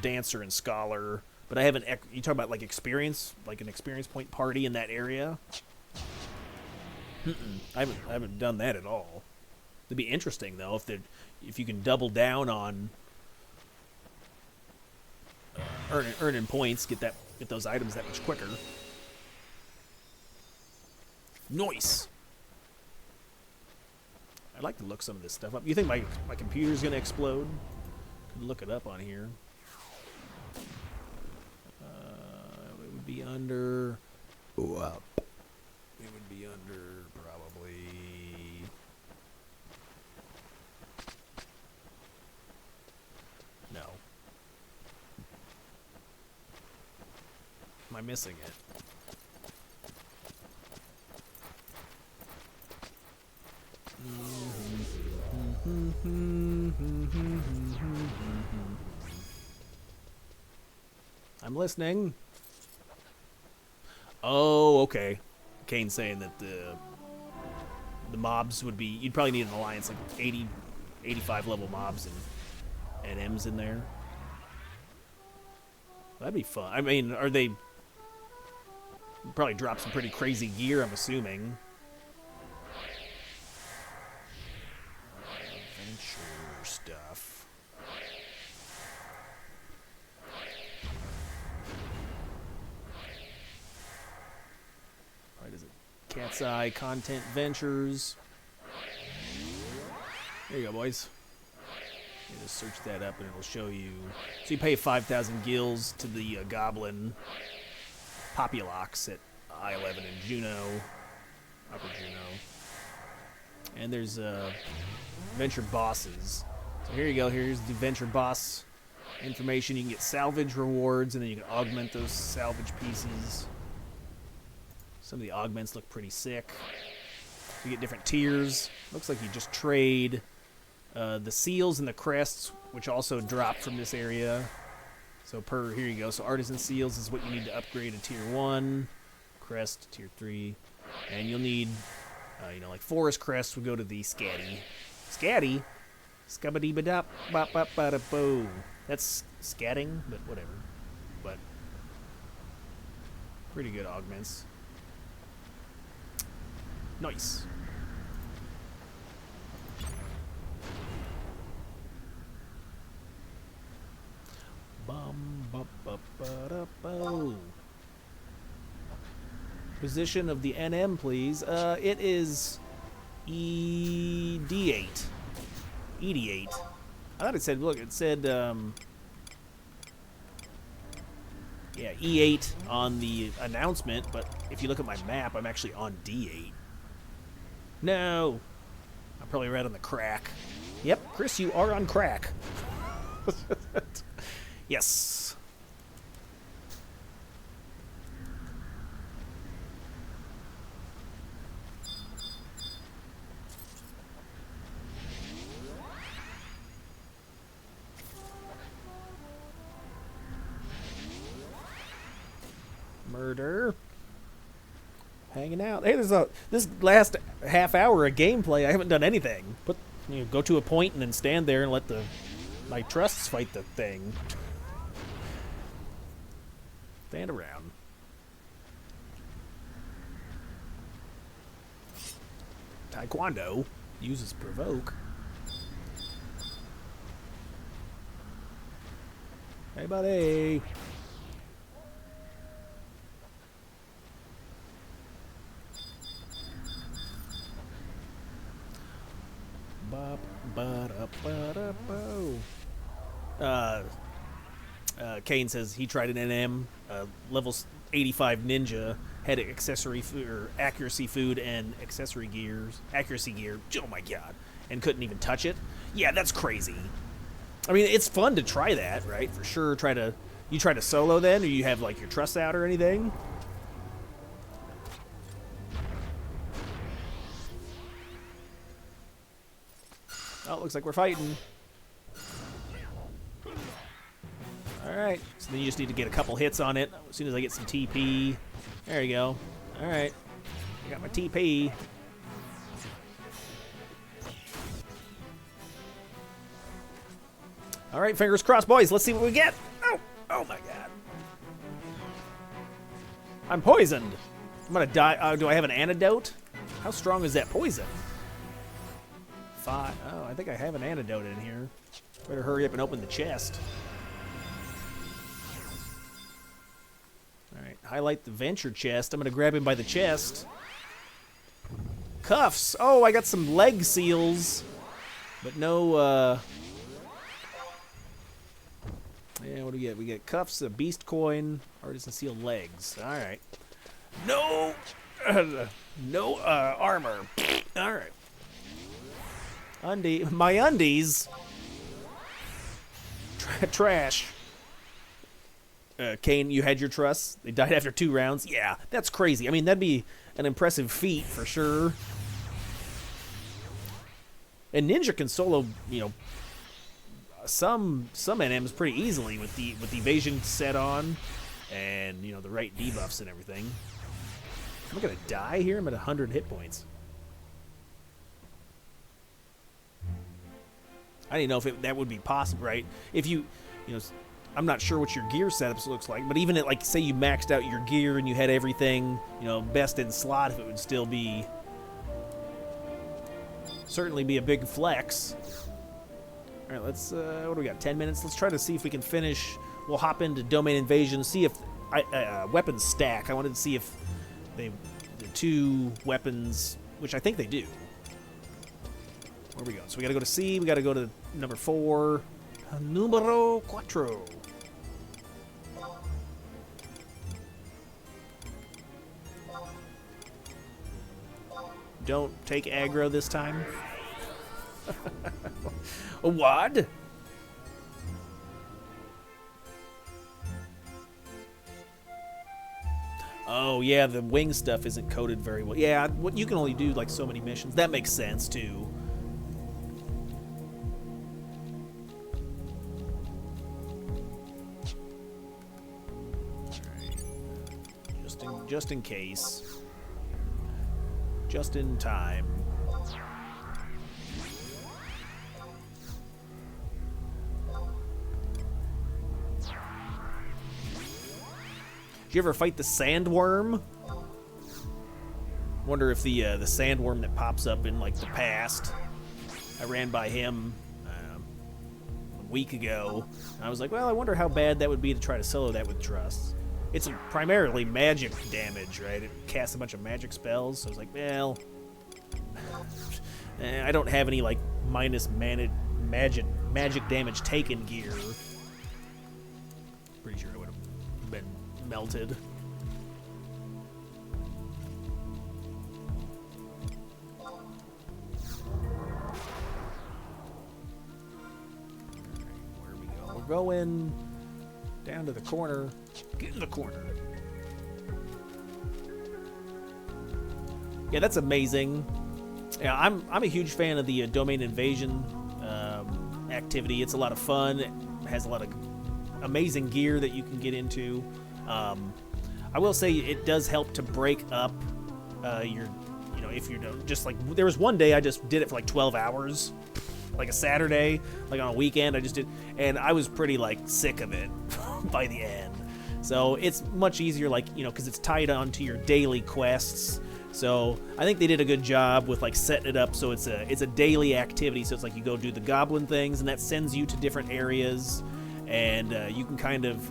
Dancer and Scholar. But I haven't. You talk about like experience, like an experience point party in that area. I haven't done that at all. It'd be interesting though if you can double down on earning points, get those items that much quicker. Nice. I'd like to look some of this stuff up. You think my computer's gonna explode? Could look it up on here. Be under it would be under probably no. Am I missing it? I'm listening. Oh, okay. Kane's saying that the mobs would be... You'd probably need an alliance, like 80, 85 level mobs and M's in there. That'd be fun. I mean, are they... Probably drop some pretty crazy gear, I'm assuming. Adventure stuff. CatseyeXI Content Ventures. There you go, boys. You just search that up and it'll show you. So you pay 5,000 gills to the Goblin Populax at I-11 in Juneau, Upper Juneau. And there's Venture Bosses. So here you go. Here's the Venture Boss information. You can get salvage rewards, and then you can augment those salvage pieces. Some of the augments look pretty sick. You get different tiers. Looks like you just trade the seals and the crests, which also drop from this area. So here you go. So artisan seals is what you need to upgrade to tier 1. Crest, tier 3. And you'll need, like forest crest would go to the scatty. Scatty? Scabba-dee-ba-dop, bop-bop-ba-da-boo. That's scatting, but whatever. But pretty good augments. Nice. Position of the NM, please. It is ED8. ED8. I thought it said, look, it said, yeah, E8 on the announcement, but if you look at my map, I'm actually on D8. No! I'm probably right on the crack. Yep, Chris, you are on crack. Yes. Murder. Hanging out. Hey, this last half hour of gameplay, I haven't done anything. Go to a point and then stand there and let my trusts fight the thing. Stand around. Taekwondo uses provoke. Hey, buddy. Kane says he tried an NM, level 85 ninja, had accessory food, or accuracy food and accessory gears, accuracy gear. Oh my god, and couldn't even touch it. Yeah, that's crazy. I mean, it's fun to try that, right? For sure. You try to solo then, or you have like your truss out or anything? Oh, looks like we're fighting. Alright, so then you just need to get a couple hits on it. As soon as I get some TP. There you go. Alright. I got my TP. Alright, fingers crossed, boys. Let's see what we get. Oh! Oh my god. I'm poisoned. I'm gonna die. Do I have an antidote? How strong is that poison? 5. Oh, I think I have an antidote in here. Better hurry up and open the chest. Alright, highlight the venture chest. I'm going to grab him by the chest. Cuffs! Oh, I got some leg seals. But no, yeah, what do we get? We get cuffs, a beast coin, artisan seal legs. Alright. No! No, armor. Alright. My undies. Trash. Kane, you had your truss. They died after 2 rounds. Yeah, that's crazy. I mean, that'd be an impressive feat for sure. And Ninja can solo, some NMs pretty easily with the evasion set on, and the right debuffs and everything. Am I gonna die here? I'm at 100 hit points. I didn't know if that would be possible, right? If I'm not sure what your gear setups looks like, but even at, like, say you maxed out your gear and you had everything, best in slot, if it would still be, certainly be a big flex. All right, let's, what do we got, 10 minutes? Let's try to see if we can finish. We'll hop into Domain Invasion, see if weapons stack. I wanted to see if the 2 weapons, which I think they do. Where are we going? So we gotta go to C, we gotta go to number 4. Numero 4. Don't take aggro this time. What? Oh, yeah, the wing stuff isn't coded very well. Yeah, what you can only do, like, so many missions. That makes sense, too. Alright. Just in case. Just in time. Did you ever fight the sandworm? Wonder if the sandworm that pops up in like the past. I ran by him a week ago. And I was like, well, I wonder how bad that would be to try to solo that with Trust. It's primarily magic damage, right? It casts a bunch of magic spells. So I was like, well, I don't have any like minus magic damage taken gear. Pretty sure it would have been melted. Where we go? We're going down to the corner. Get in the corner. Yeah, that's amazing. Yeah, I'm a huge fan of the domain invasion activity. It's a lot of fun. It has a lot of amazing gear that you can get into. I will say it does help to break up your, if you're just like, there was one day I just did it for like 12 hours, like a Saturday, like on a weekend I just did, and I was pretty like sick of it by the end. So it's much easier, like, because it's tied onto your daily quests. So I think they did a good job with like setting it up so it's a daily activity. So it's like you go do the goblin things, and that sends you to different areas, and you can kind of,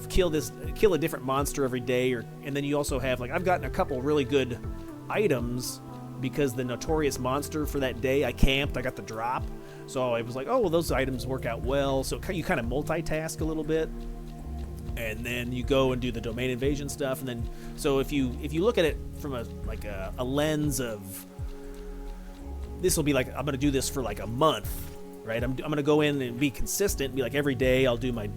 kill a different monster every day, and then you also have like, I've gotten a couple really good items because the notorious monster for that day I camped, I got the drop. So I was like, oh well, those items work out well. So you kind of multitask a little bit. And then you go and do the domain invasion stuff, and then so if you look at it from a lens of, this will be like, I'm gonna do this for like a month, right? I'm gonna go in and be consistent, be like every day I'll do my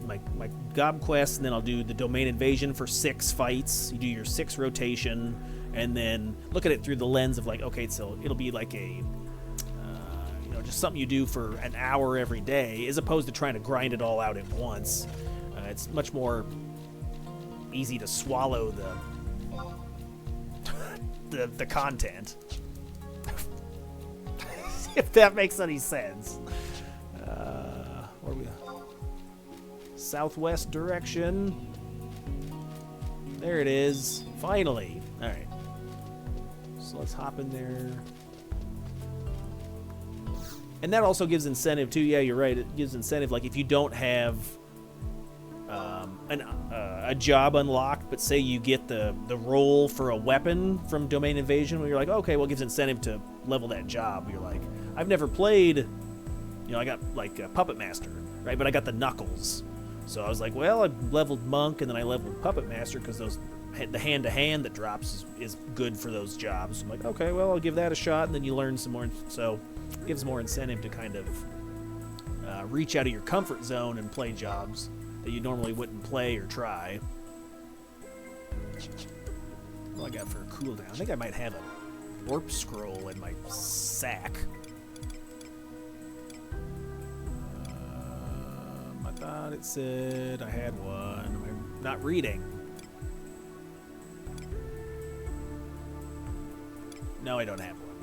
gob quest, and then I'll do the domain invasion for 6 fights. You do your 6 rotation, and then look at it through the lens of like, okay, so it'll be like a just something you do for an hour every day, as opposed to trying to grind it all out at once. It's much more easy to swallow the content, if that makes any sense. Where are we? Southwest direction. There it is. Finally. All right. So let's hop in there. And that also gives incentive too. Yeah, you're right. It gives incentive. Like if you don't have a job unlocked, but say you get the roll for a weapon from domain invasion, where you're like, okay, well, it gives incentive to level that job. You're like, I've never played, I got like a Puppet Master, right? But I got the Knuckles. So I was like, well, I leveled Monk, and then I leveled Puppet Master because the hand-to-hand that drops is good for those jobs. So I'm like, okay, well, I'll give that a shot, and then you learn some more. So it gives more incentive to kind of reach out of your comfort zone and play jobs that you normally wouldn't play or try. What do I got for a cooldown? I think I might have a warp scroll in my sack. I thought it said I had one. I'm not reading. No, I don't have one.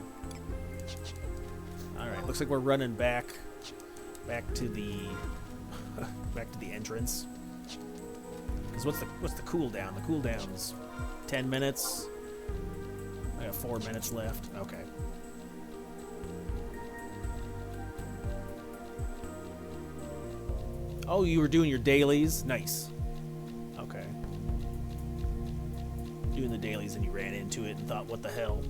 Alright, looks like we're running back to the back to the entrance. Because what's the cooldown? The cooldown's 10 minutes. I got 4 minutes left. Okay. Oh, you were doing your dailies? Nice. Okay. Doing the dailies and you ran into it and thought, what the hell?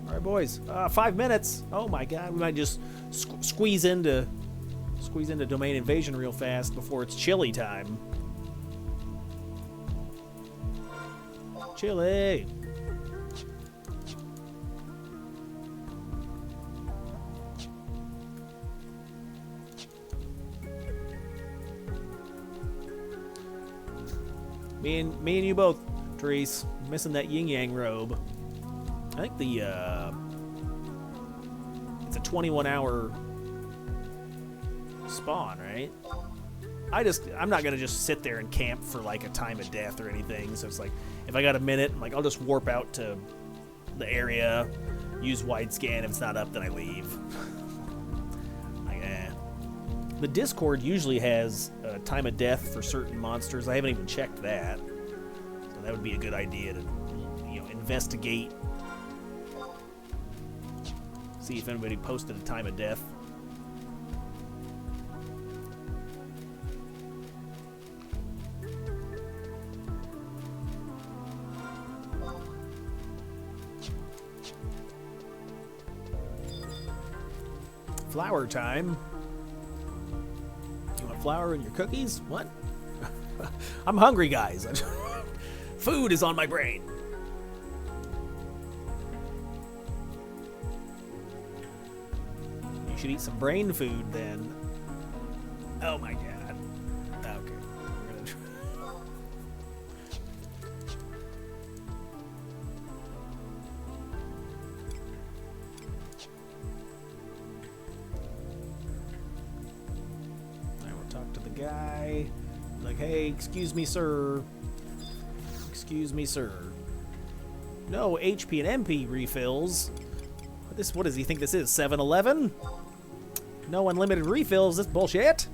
All right, boys. 5 minutes. Oh my God, we might just squeeze into domain invasion real fast before it's chilly time. Chilly. Me and you both, Therese. Missing that yin yang robe. I think the it's a 21-hour spawn, right? I'm not gonna just sit there and camp for like a time of death or anything. So it's like if I got a minute, like I'll just warp out to the area, use wide scan. If it's not up, then I leave. The Discord usually has a time of death for certain monsters. I haven't even checked that, so that would be a good idea to, investigate. See if anybody posted a time of death. Flower time. You want flour in your cookies? What? I'm hungry, guys. Food is on my brain. You should eat some brain food then. Oh my god. Okay. We're gonna try. Guy, like, hey, excuse me, sir. Excuse me, sir. No HP and MP refills. What does he think this is? 7-Eleven? No unlimited refills. This bullshit.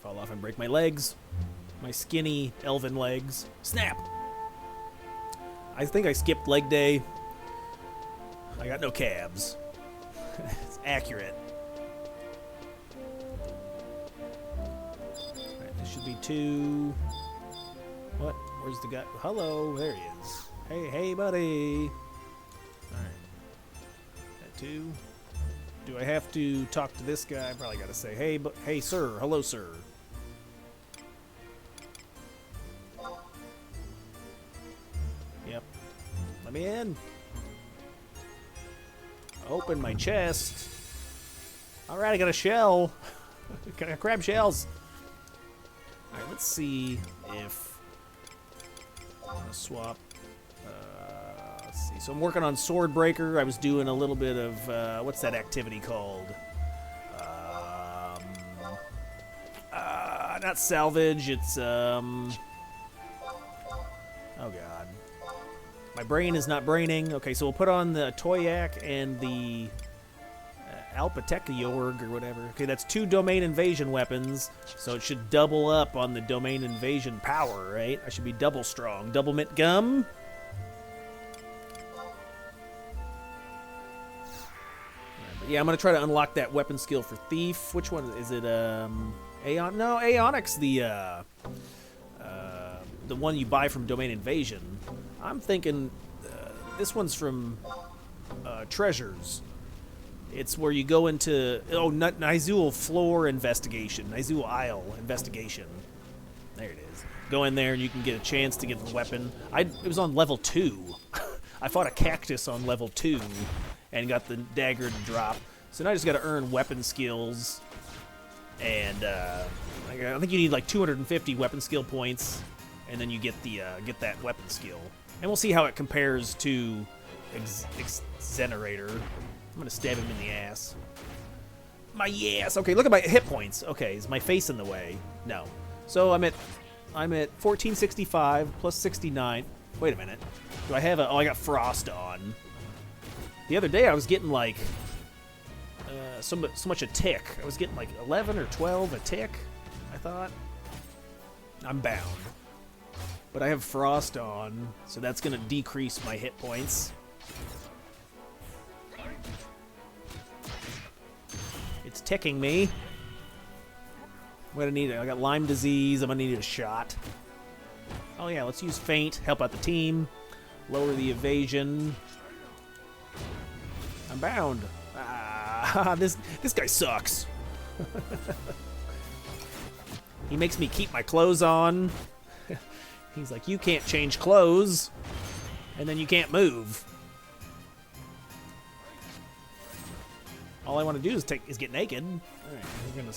Fall off and break my legs. My skinny elven legs. Snap! I think I skipped leg day. I got no calves. It's accurate. Alright, this should be 2. What? Where's the guy? Hello, there he is. Hey, buddy. Alright. That 2. Do I have to talk to this guy? I probably gotta say, hey, sir. Hello, sir. Yep. Let me in. Open my chest. Alright, I got a shell. Can I grab shells? Alright, let's see if I want to swap. Let's see. So I'm working on Swordbreaker. I was doing a little bit of, what's that activity called? Not salvage, it's, oh god. My brain is not braining. Okay, so we'll put on the Toyak and the Alpatekiorg or whatever. Okay, that's 2 domain invasion weapons, so it should double up on the domain invasion power, right? I should be double strong. Double mint gum. Yeah, I'm gonna try to unlock that weapon skill for Thief. Which one is it? Aeon? No, Aeonic's the one you buy from Domain Invasion. I'm thinking this one's from Treasures. It's where you go into Nizul Floor Investigation, Nizul Isle Investigation. There it is. Go in there and you can get a chance to get the weapon. It was on level 2. I fought a cactus on level 2 and got the dagger to drop. So now I just got to earn weapon skills, and I think you need like 250 weapon skill points, and then you get that weapon skill. And we'll see how it compares to Xenerator. I'm gonna stab him in the ass. My ass. Okay, look at my hit points. Okay, is my face in the way? No. So I'm at 1465 plus 69. Wait a minute. Do I have I got Frost on. The other day I was getting like so much a tick. I was getting like 11 or 12 a tick, I thought. I'm bound. But I have Frost on, so that's going to decrease my hit points. It's ticking me. I'm going to need it. I got Lyme disease. I'm going to need a shot. Oh yeah, let's use Feint. Help out the team. Lower the evasion. I'm bound. Ah, this guy sucks. He makes me keep my clothes on. He's like, you can't change clothes, and then you can't move. All I want to do is get naked. All right, we're gonna.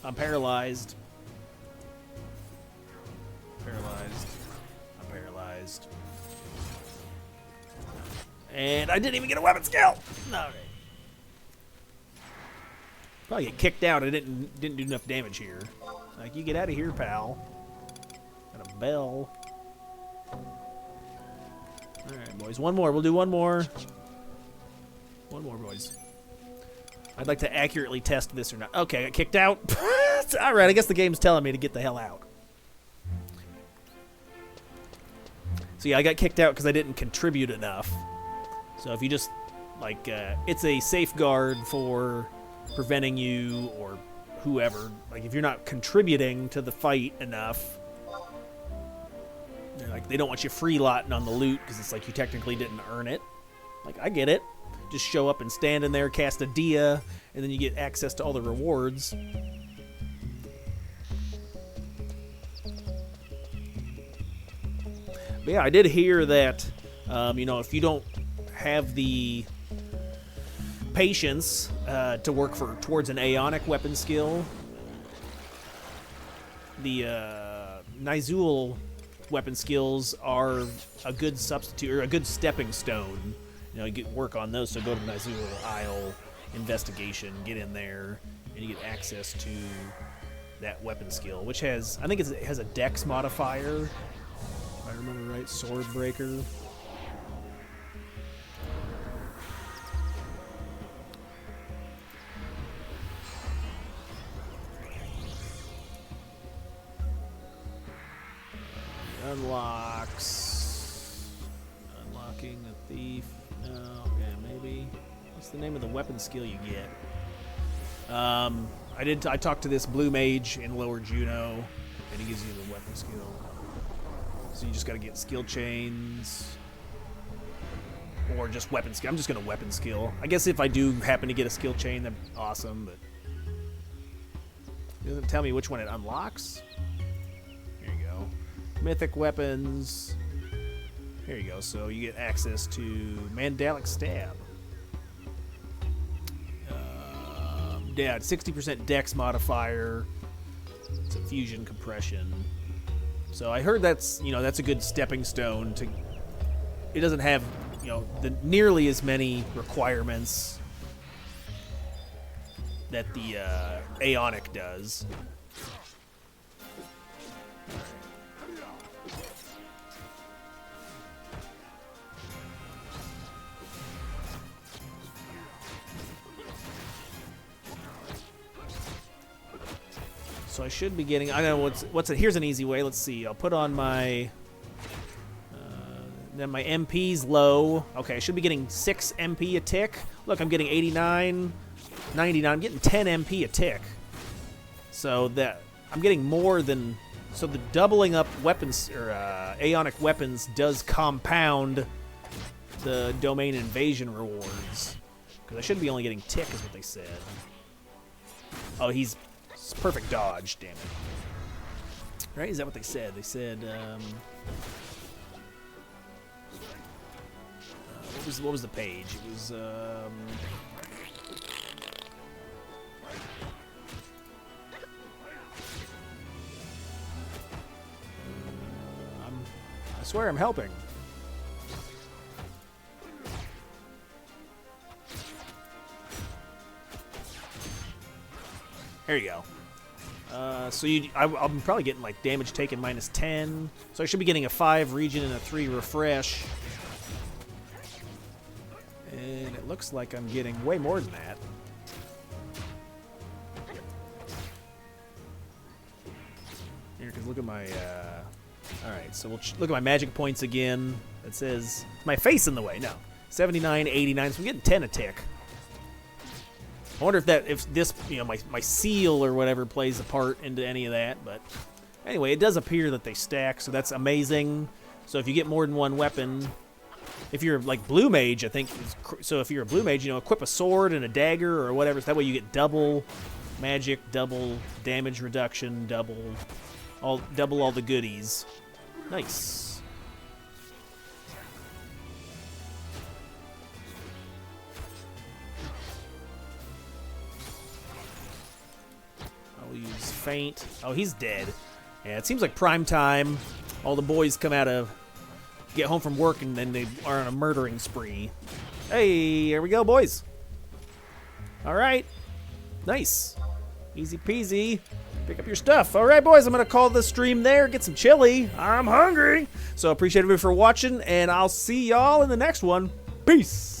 I'm paralyzed. Paralyzed. I'm paralyzed. And I didn't even get a weapon skill. No. Probably get kicked out. I didn't do enough damage here. Like, you get out of here, pal. Got a bell. All right, boys. One more. We'll do one more. One more, boys. I'd like to accurately test this or not. Okay, I got kicked out. All right, I guess the game's telling me to get the hell out. So yeah, I got kicked out because I didn't contribute enough. So if you just, like, it's a safeguard for preventing you or whoever. Like, if you're not contributing to the fight enough, like, they don't want you free-lotting on the loot because it's like you technically didn't earn it. Like, I get it. Just show up and stand in there, cast a dia, and then you get access to all the rewards. But yeah, I did hear that, you know, if you don't have the patience to work towards an Aeonic weapon skill, the Nizul weapon skills are a good substitute, or a good stepping stone. You know, you get work on those, so go to Nizul Isle, investigation, get in there, and you get access to that weapon skill, which has, I think it has a dex modifier, if I remember right, sword breaker. Unlocking a thief. No, okay, maybe. What's the name of the weapon skill you get? I talked to this blue mage in Lower Juno, and he gives you the weapon skill. So you just gotta get skill chains. Or just weapon skill. I'm just gonna weapon skill. I guess if I do happen to get a skill chain, that's awesome, but it doesn't tell me which one it unlocks. Here you go. Mythic weapons. Here you go. So you get access to Mandalic Stab. Yeah, 60% dex modifier. It's a fusion compression. So I heard that's, you know, that's a good stepping stone to. It doesn't have, you know, nearly as many requirements that the Aeonic does. So I should be getting. I don't know what's it. Here's an easy way. Let's see. I'll put on my. Then my MP's low. Okay, I should be getting 6 MP a tick. Look, I'm getting 89, 99. I'm getting 10 MP a tick. So that I'm getting more than. So the doubling up weapons or Aeonic weapons does compound the domain invasion rewards. Because I should be only getting tick, is what they said. Oh, he's. It's perfect dodge, damn it. Right? Is that what they said? They said, what was the page? It was, I swear I'm helping. There you go. So I'm probably getting like damage taken -10. So I should be getting a 5 region and a 3 refresh. And it looks like I'm getting way more than that. Here, because look at my... Alright, so we'll look at my magic points again. It says... My face in the way. No. 79, 89. So I'm getting 10 a tick. I wonder if this, you know, my seal or whatever plays a part into any of that, but anyway, it does appear that they stack, so that's amazing. So if you get more than one weapon, if you're like blue mage, I think, so if you're a blue mage, you know, equip a sword and a dagger or whatever, so that way you get double magic, double damage reduction, double all the goodies. Nice. I'll use feint. Oh, he's dead. Yeah, it seems like prime time. All the boys come out of get home from work and then they are on a murdering spree. Hey, here we go, boys. All right. Nice. Easy peasy. Pick up your stuff. All right, boys, I'm going to call the stream there, get some chili. I'm hungry. So appreciate everybody for watching, and I'll see y'all in the next one. Peace.